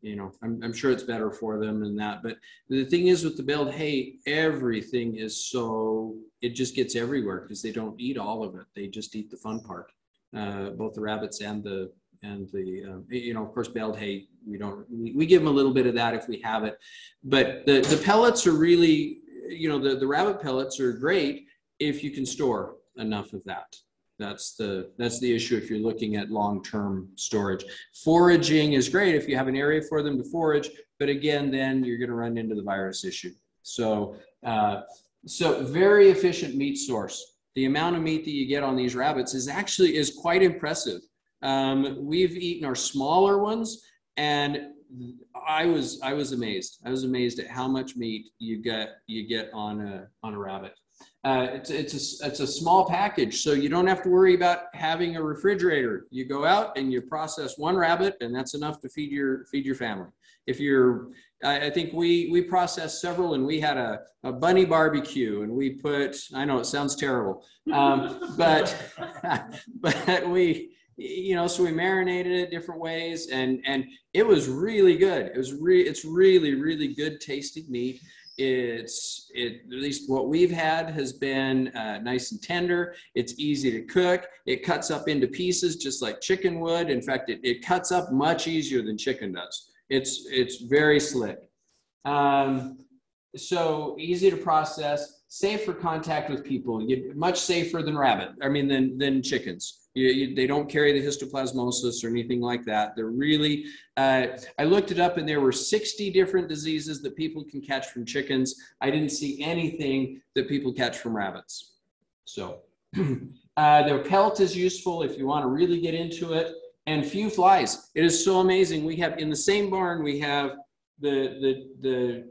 you know, I'm sure it's better for them and that, but the thing is with the baled hay, everything is so, it just gets everywhere because they don't eat all of it. They just eat the fun part, both the rabbits and the you know, of course, baled hay, we give them a little bit of that if we have it, but the pellets are really, you know, the rabbit pellets are great if you can store enough of that. That's the issue if you're looking at long-term storage. Foraging is great if you have an area for them to forage, but again, then you're going to run into the virus issue. So, so very efficient meat source. The amount of meat that you get on these rabbits is quite impressive. We've eaten our smaller ones, and I was amazed. I was amazed at how much meat you get on a rabbit. It's a small package, so you don't have to worry about having a refrigerator. You go out and you process one rabbit, and that's enough to feed your family. If you're, I think we processed several, and we had a bunny barbecue, and we put, I know it sounds terrible, but we, you know, so we marinated it different ways, and it was really good. It's really good tasting meat. At least what we've had has been nice and tender. It's easy to cook. It cuts up into pieces just like chicken would. In fact, it cuts up much easier than chicken does. It's very slick. So easy to process, safe for contact with people. Much safer than than chickens. They don't carry the histoplasmosis or anything like that. They're really, I looked it up, and there were 60 different diseases that people can catch from chickens. I didn't see anything that people catch from rabbits. So their pelt is useful if you want to really get into it, and few flies. It is so amazing. We have, in the same barn, we have the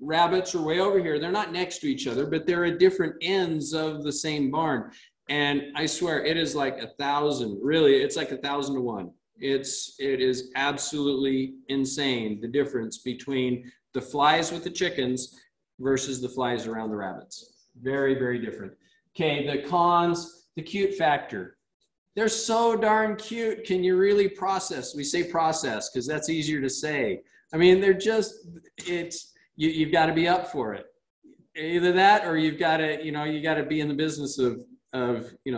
rabbits are way over here. They're not next to each other, but they're at different ends of the same barn. And I swear it is like 1,000, really, it's like 1,000 to 1. It is absolutely insane, the difference between the flies with the chickens versus the flies around the rabbits. Very, very different. Okay, the cons, the cute factor. They're so darn cute. Can you really process? We say process because that's easier to say. I mean, they're just, you've got to be up for it. Either that, or you've got to, you know, you got to be in the business of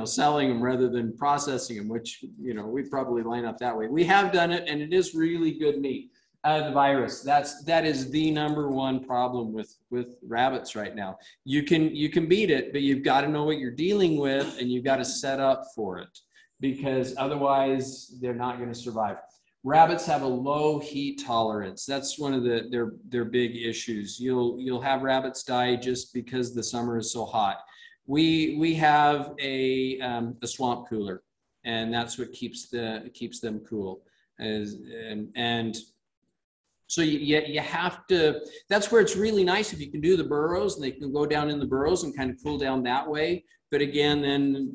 selling them rather than processing them, which, we probably line up that way. We have done it, and it is really good meat. The virus, that is the #1 problem with rabbits right now. You can beat it, but you've got to know what you're dealing with, and you've got to set up for it, because otherwise they're not going to survive. Rabbits have a low heat tolerance. That's one of their big issues. You'll have rabbits die just because the summer is so hot. We have a swamp cooler, and that's what keeps them cool. And so you have to. That's where it's really nice if you can do the burrows, and they can go down in the burrows and kind of cool down that way. But again, then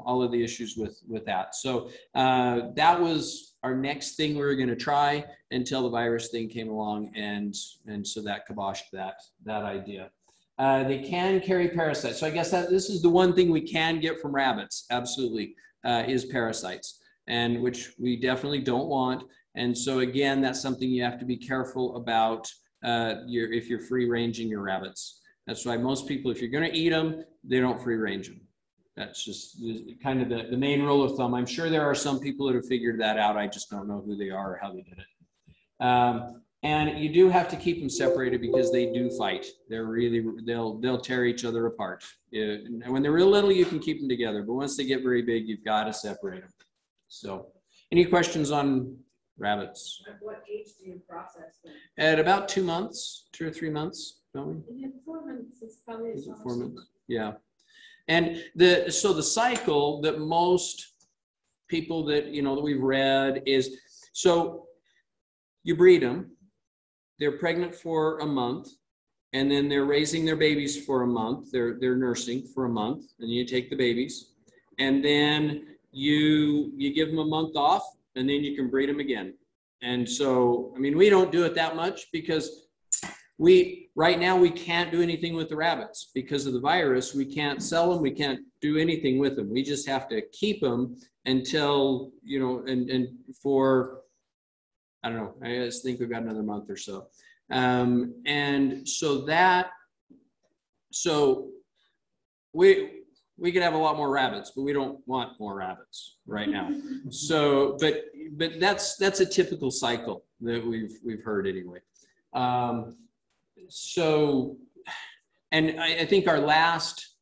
all of the issues with that. So that was our next thing we were going to try until the virus thing came along, and so that kiboshed that idea. They can carry parasites. So I guess this is the one thing we can get from rabbits, absolutely, is parasites, and which we definitely don't want. And so again, that's something you have to be careful about if you're free ranging your rabbits. That's why most people, if you're going to eat them, they don't free range them. That's just kind of the main rule of thumb. I'm sure there are some people that have figured that out. I just don't know who they are or how they did it. And you do have to keep them separated because they do fight. They'll tear each other apart. And when they're real little, you can keep them together. But once they get very big, you've got to separate them. So any questions on rabbits?
At what age do you process them?
At about 2 months, 2 or 3 months. Don't we?
4 months is probably
Is it 4 months? Yeah. And so the cycle that most people that we've read is, so you breed them, they're pregnant for a month, and then they're raising their babies for a month. They're nursing for a month, and you take the babies, and then you give them a month off, and then you can breed them again. And so, I mean, we don't do it that much because right now we can't do anything with the rabbits because of the virus. We can't sell them. We can't do anything with them. We just have to keep them until, and for, I don't know, I just think we've got another month or so. And so we could have a lot more rabbits, but we don't want more rabbits right now. So, but that's a typical cycle that we've heard anyway. So, and I think our last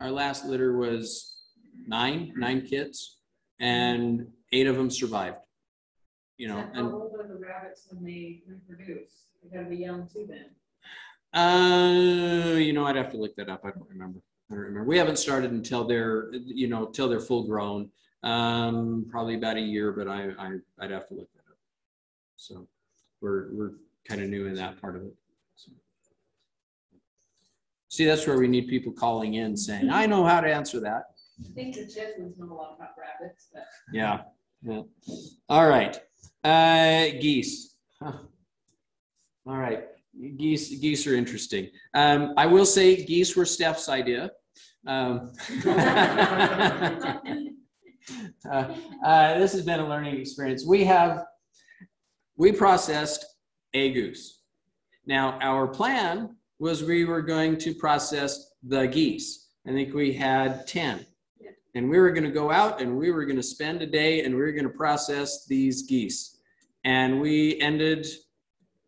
litter was nine kits, and 8 of them survived.
How old are the rabbits when they reproduce? They gotta be young too then.
I'd have to look that up. I don't remember. We haven't started until they're full grown. Probably about a year, but I'd have to look that up. So we're kind of new in that part of it. So. See, that's where we need people calling in saying, I know how to answer that.
I think the Chesleys know a lot about rabbits, but.
Yeah. All right. Geese. Huh. All right. Geese are interesting. I will say geese were Steph's idea. This has been a learning experience. We processed a goose. Now, our plan was we were going to process the geese. I think we had 10. And we were going to go out and we were going to spend a day and we were going to process these geese. And we ended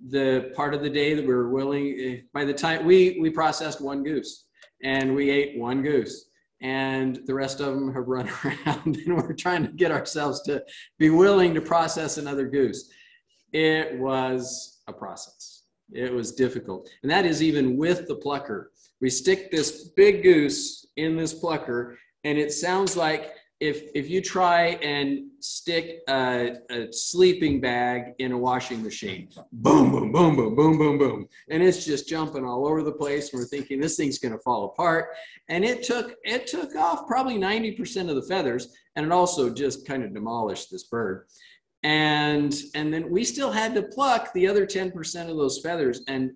the part of the day that we were willing, by the time we processed 1 goose and we ate 1 goose, and the rest of them have run around, and we're trying to get ourselves to be willing to process another goose. It was a process. It was difficult. And that is even with the plucker. We stick this big goose in this plucker, and it sounds like if you try and stick a sleeping bag in a washing machine, boom, boom, boom, boom, boom, boom, boom. And it's just jumping all over the place. And we're thinking this thing's going to fall apart. And it took off probably 90% of the feathers. And it also just kind of demolished this bird. And then we still had to pluck the other 10% of those feathers. And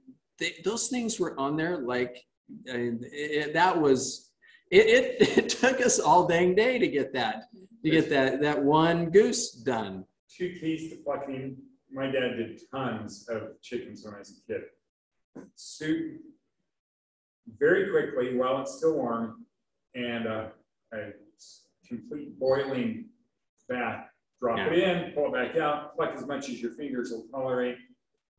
those things were on there like, it took us all dang day to get that 1 goose done.
2 keys to plucking. My dad did tons of chickens when I was a kid. Soup very quickly while it's still warm, and a complete boiling bath. Drop it in, pull it back out, pluck as much as your fingers will tolerate,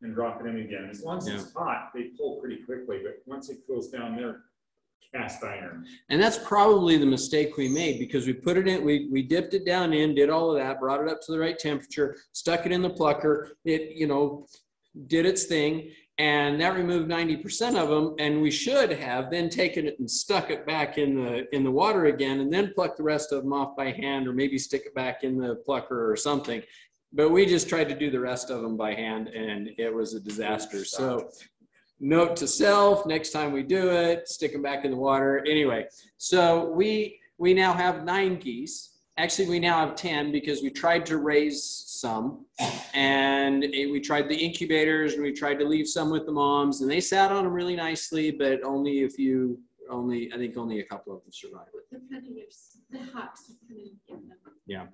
and drop it in again. As long as it's hot, they pull pretty quickly, but once it cools down, they're cast iron.
And that's probably the mistake we made, because we put it in, we dipped it down in, did all of that, brought it up to the right temperature, stuck it in the plucker, it, you know, did its thing, and that removed 90% of them. And we should have then taken it and stuck it back in the water again, and then plucked the rest of them off by hand, or maybe stick it back in the plucker or something. But we just tried to do the rest of them by hand, and it was a disaster. So note to self, next time we do it, stick them back in the water. Anyway, so we now have 9 geese. Actually, we now have 10, because we tried to raise some, and we tried the incubators, and we tried to leave some with the moms, and they sat on them really nicely, but only a few, I think only a couple of them survived.
The predators, the hawks are coming in them.
Yeah.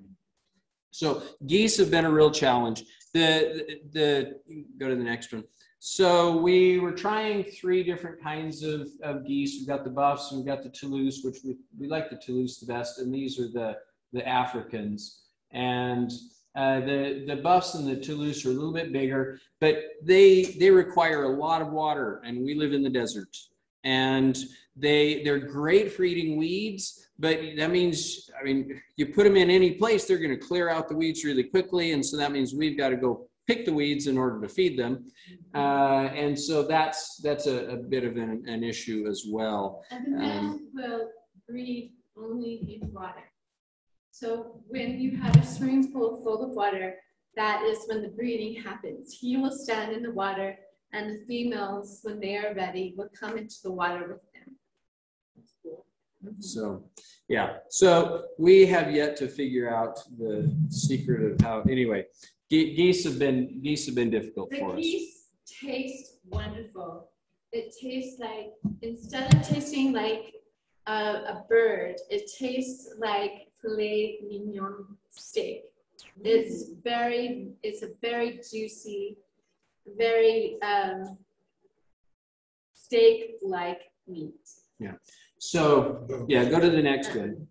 So geese have been a real challenge. Go to the next one. So we were trying 3 different kinds of geese. We've got the buffs, and we've got the Toulouse, which we like the Toulouse the best, and these are the Africans. And the buffs and the Toulouse are a little bit bigger, but they require a lot of water, and we live in the desert. And they're great for eating weeds, but that means, I mean, you put them in any place, they're going to clear out the weeds really quickly, and so that means we've got to go pick the weeds in order to feed them, and so that's a bit of an issue as well.
And the men will breed only in water. So when you have a swimming pool full of water, that is when the breeding happens. He will stand in the water, and the females, when they are ready, will come into the water with them. That's cool.
So, yeah. So we have yet to figure out the secret of how. Anyway, geese have been difficult for us.
The geese taste wonderful. It tastes like, instead of tasting like a bird, it tastes like filet mignon steak. It's a very juicy, very steak-like meat.
Yeah. So yeah, go to the next one.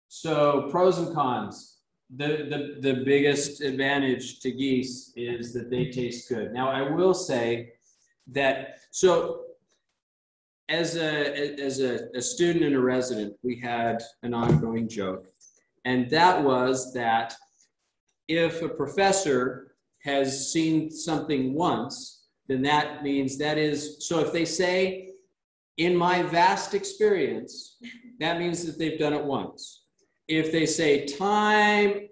So pros and cons. The biggest advantage to geese is that they taste good. Now I will say that, so as a student and a resident, we had an ongoing joke, and that was that if a professor has seen something once, then that means that is, so if they say, in my vast experience, that means that they've done it once. If they say time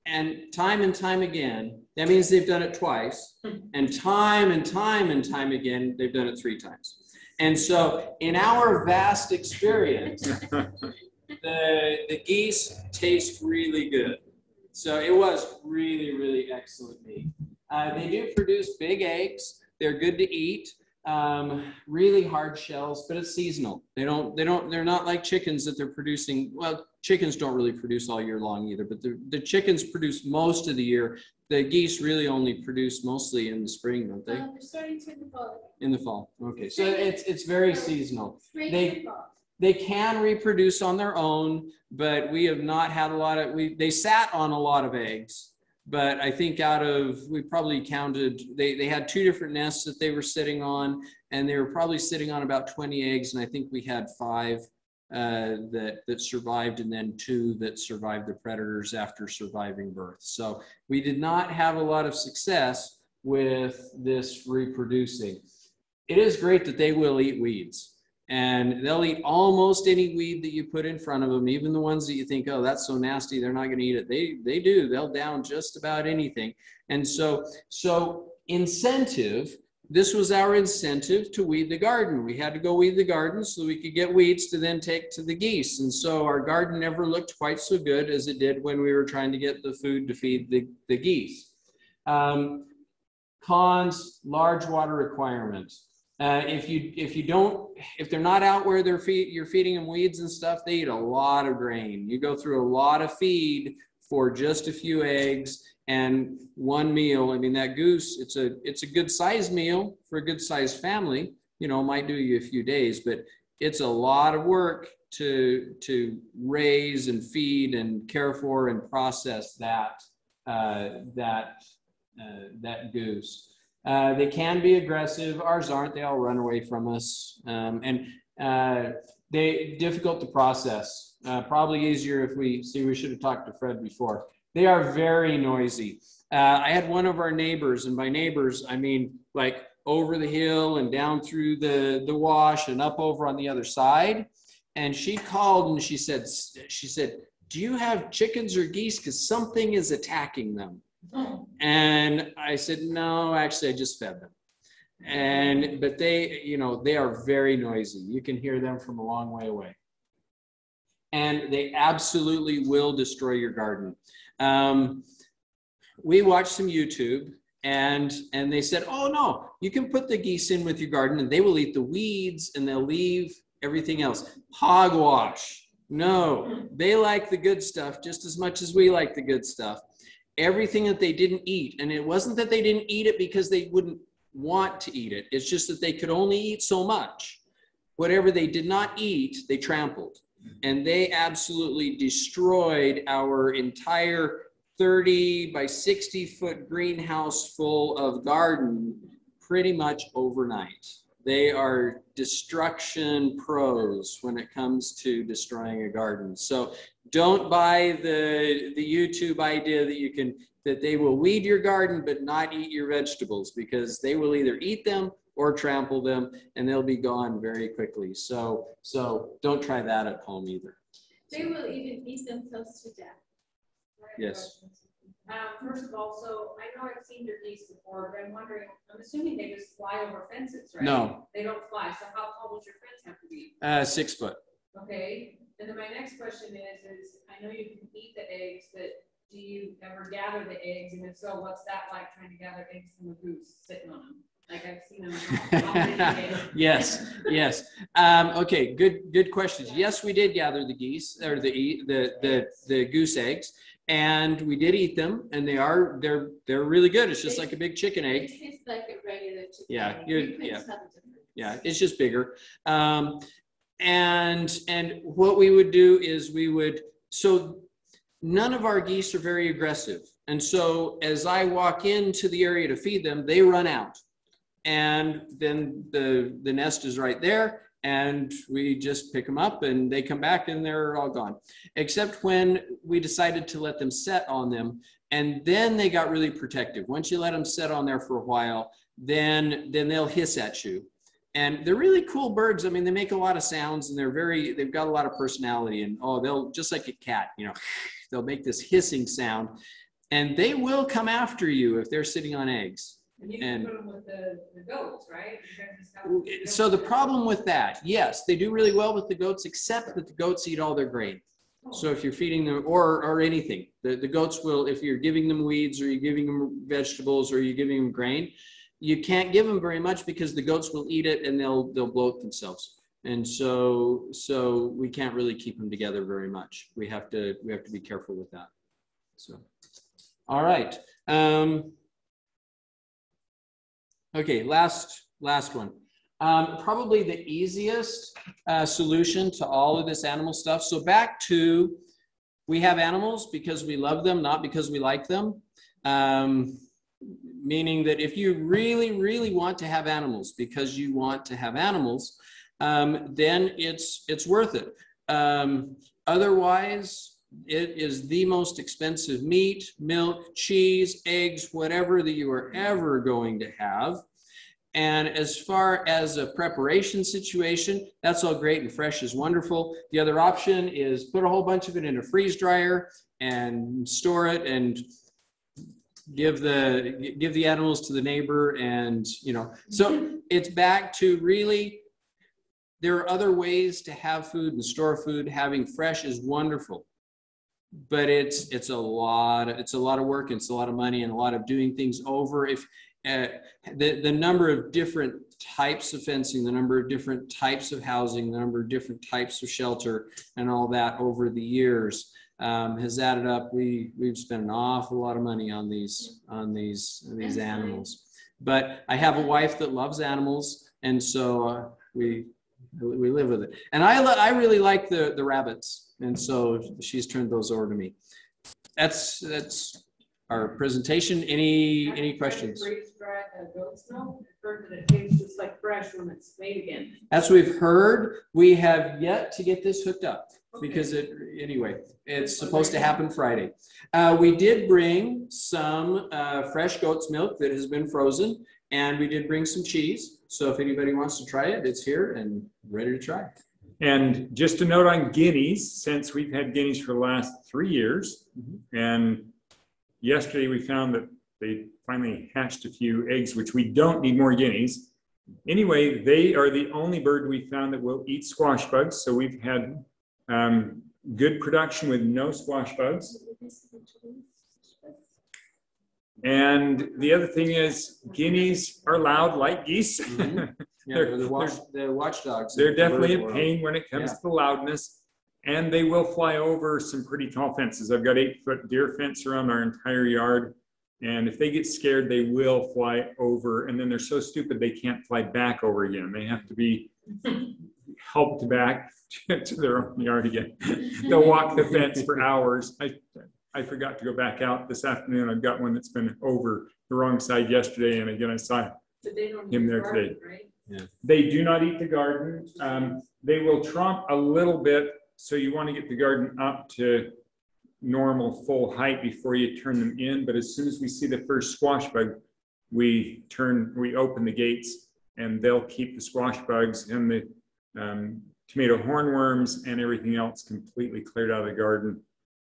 and time again, that means they've done it twice, and time again, they've done it 3 times. And so in our vast experience, the geese taste really good. So it was really, really excellent meat. They do produce big eggs. They're good to eat. Really hard shells, but it's seasonal. They're not like chickens that they're producing. Well, chickens don't really produce all year long either, but the chickens produce most of the year. The geese really only produce mostly in the spring, don't they?
They're starting to in the fall.
In the fall. Okay, so it's very seasonal. They can reproduce on their own, but we have not had a lot of, they sat on a lot of eggs. But I think we probably counted, they had 2 different nests that they were sitting on, and they were probably sitting on about 20 eggs. And I think we had 5 that survived, and then 2 that survived the predators after surviving birth. So we did not have a lot of success with this reproducing. It is great that they will eat weeds. And they'll eat almost any weed that you put in front of them, even the ones that you think, oh, that's so nasty, they're not going to eat it. They do. They'll down just about anything. And so incentive, this was our incentive to weed the garden. We had to go weed the garden so we could get weeds to then take to the geese. And so our garden never looked quite so good as it did when we were trying to get the food to feed the geese. Cons, large water requirements. If they're not out where you're feeding them weeds and stuff, they eat a lot of grain. You go through a lot of feed for just a few eggs and 1 meal. I mean, that goose, it's a good sized meal for a good sized family. You know, might do you a few days, but it's a lot of work to raise and feed and care for and process that goose. They can be aggressive. Ours aren't. They all run away from us, and they difficult to process. Probably easier if we should have talked to Fred before. They are very noisy. I had one of our neighbors, and by neighbors I mean like over the hill and down through the wash and up over on the other side. And she called and she said, do you have chickens or geese? Because something is attacking them. And I said, no, actually, I just fed them. But they are very noisy. You can hear them from a long way away. And they absolutely will destroy your garden. We watched some YouTube and they said, oh no, you can put the geese in with your garden and they will eat the weeds and they'll leave everything else. Hogwash. No, they like the good stuff just as much as we like the good stuff. Everything that they didn't eat, and it wasn't that they didn't eat it because they wouldn't want to eat it. It's just that they could only eat so much. Whatever they did not eat, they trampled. And they absolutely destroyed our entire 30 by 60 foot greenhouse full of garden pretty much overnight. They are destruction pros when it comes to destroying a garden. So don't buy the YouTube idea that they will weed your garden but not eat your vegetables, because they will either eat them or trample them and they'll be gone very quickly. So don't try that at home either.
They will even eat them close to death.
Yes.
First of all, so I know I've seen your geese before, but I'm wondering, I'm assuming they just fly over fences, right?
No.
They don't fly. So how tall does your fence have to be?
6 foot.
Okay. And then my next question is I know you can eat the eggs, but do you ever gather the eggs? And if so, what's that like, trying to gather eggs from a goose sitting on them? Like I've seen them.
Yes. Okay, good questions. Yes, we did gather the geese or the goose eggs, and we did eat them, and they're really good. It's just like a big chicken egg.
It tastes like a regular chicken
Yeah,
egg.
Yeah, it's just bigger. And what we would do is so none of our geese are very aggressive. And so as I walk into the area to feed them, they run out. And then the nest is right there, and we just pick them up and they come back and they're all gone. Except when we decided to let them set on them, and then they got really protective. Once you let them set on there for a while, then they'll hiss at you. And they're really cool birds. I mean, they make a lot of sounds and they've got a lot of personality, and they'll, just like a cat, they'll make this hissing sound, and they will come after you if they're sitting on eggs.
And you can put them with the goats, right?
So the problem with that, yes, they do really well with the goats, except that the goats eat all their grain. So if you're feeding them or anything, the goats will, if you're giving them weeds or you're giving them vegetables or you're giving them grain, you can't give them very much because the goats will eat it and they'll bloat themselves. And so we can't really keep them together very much. We have to be careful with that. So, all right. Okay, last one. Probably the easiest solution to all of this animal stuff. So back to, we have animals because we love them, not because we like them. Meaning that if you really, really want to have animals because you want to have animals, then it's worth it. Otherwise, it is the most expensive meat, milk, cheese, eggs, whatever that you are ever going to have. And as far as a preparation situation, that's all great and fresh is wonderful. The other option is put a whole bunch of it in a freeze dryer and store it and give the animals to the neighbor, and so it's back to really, there are other ways to have food and store food. Having fresh is wonderful, but it's a lot of work, and it's a lot of money and a lot of doing things over. If the number of different types of fencing, the number of different types of housing, the number of different types of shelter and all that over the years has added up. We've spent an awful lot of money on these animals. But I have a wife that loves animals, and so we We live with it. And I really like the rabbits. And so she's turned those over to me. That's our presentation. Any questions?
Freeze dry goat's milk? I've heard that it tastes just like fresh when it's made again.
As we've heard, we have yet to get this hooked up because it's supposed to happen Friday. We did bring some fresh goat's milk that has been frozen, and we did bring some cheese. So if anybody wants to try it, it's here and ready to try.
And just a note on guineas, since we've had guineas for the last 3 years, and yesterday we found that they finally hatched a few eggs, which we don't need more guineas. Anyway, they are the only bird we found that will eat squash bugs. So we've had good production with no squash bugs. And the other thing is guineas are loud like geese.
Yeah, they're watchdogs.
They're definitely a pain when it comes to the loudness, and they will fly over some pretty tall fences. I've got 8-foot deer fence around our entire yard, and if they get scared, they will fly over, and then they're so stupid they can't fly back over again. They have to be helped back to their own yard again. They'll walk the fence for hours. I forgot to go back out this afternoon. I've got one that's been over the wrong side yesterday, and again I saw him there today.
Right?
Yeah.
They do not eat the garden. They will tromp a little bit, so you want to get the garden up to normal full height before you turn them in. But as soon as we see the first squash bug, we open the gates, and they'll keep the squash bugs and the tomato hornworms and everything else completely cleared out of the garden.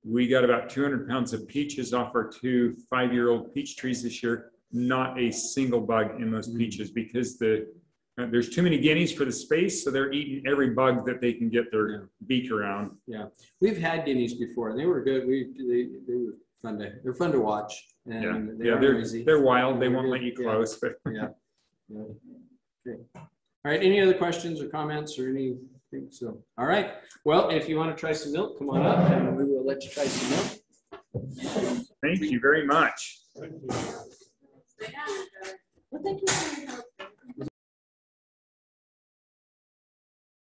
We got about 200 pounds of peaches off our 2 5-year-old peach trees this year. Not a single bug in those peaches because there's too many guineas for the space, so they're eating every bug that they can get their beak around.
Yeah, we've had guineas before, and they were good. They were fun they're fun to watch. And they're wild. They won't let you close. But yeah. Okay. All right. Any other questions or comments or anything? So, all right. Well, if you want to try some milk, come on up, and we will let you try some milk.
Thank you very much.
Well, thank you for your help.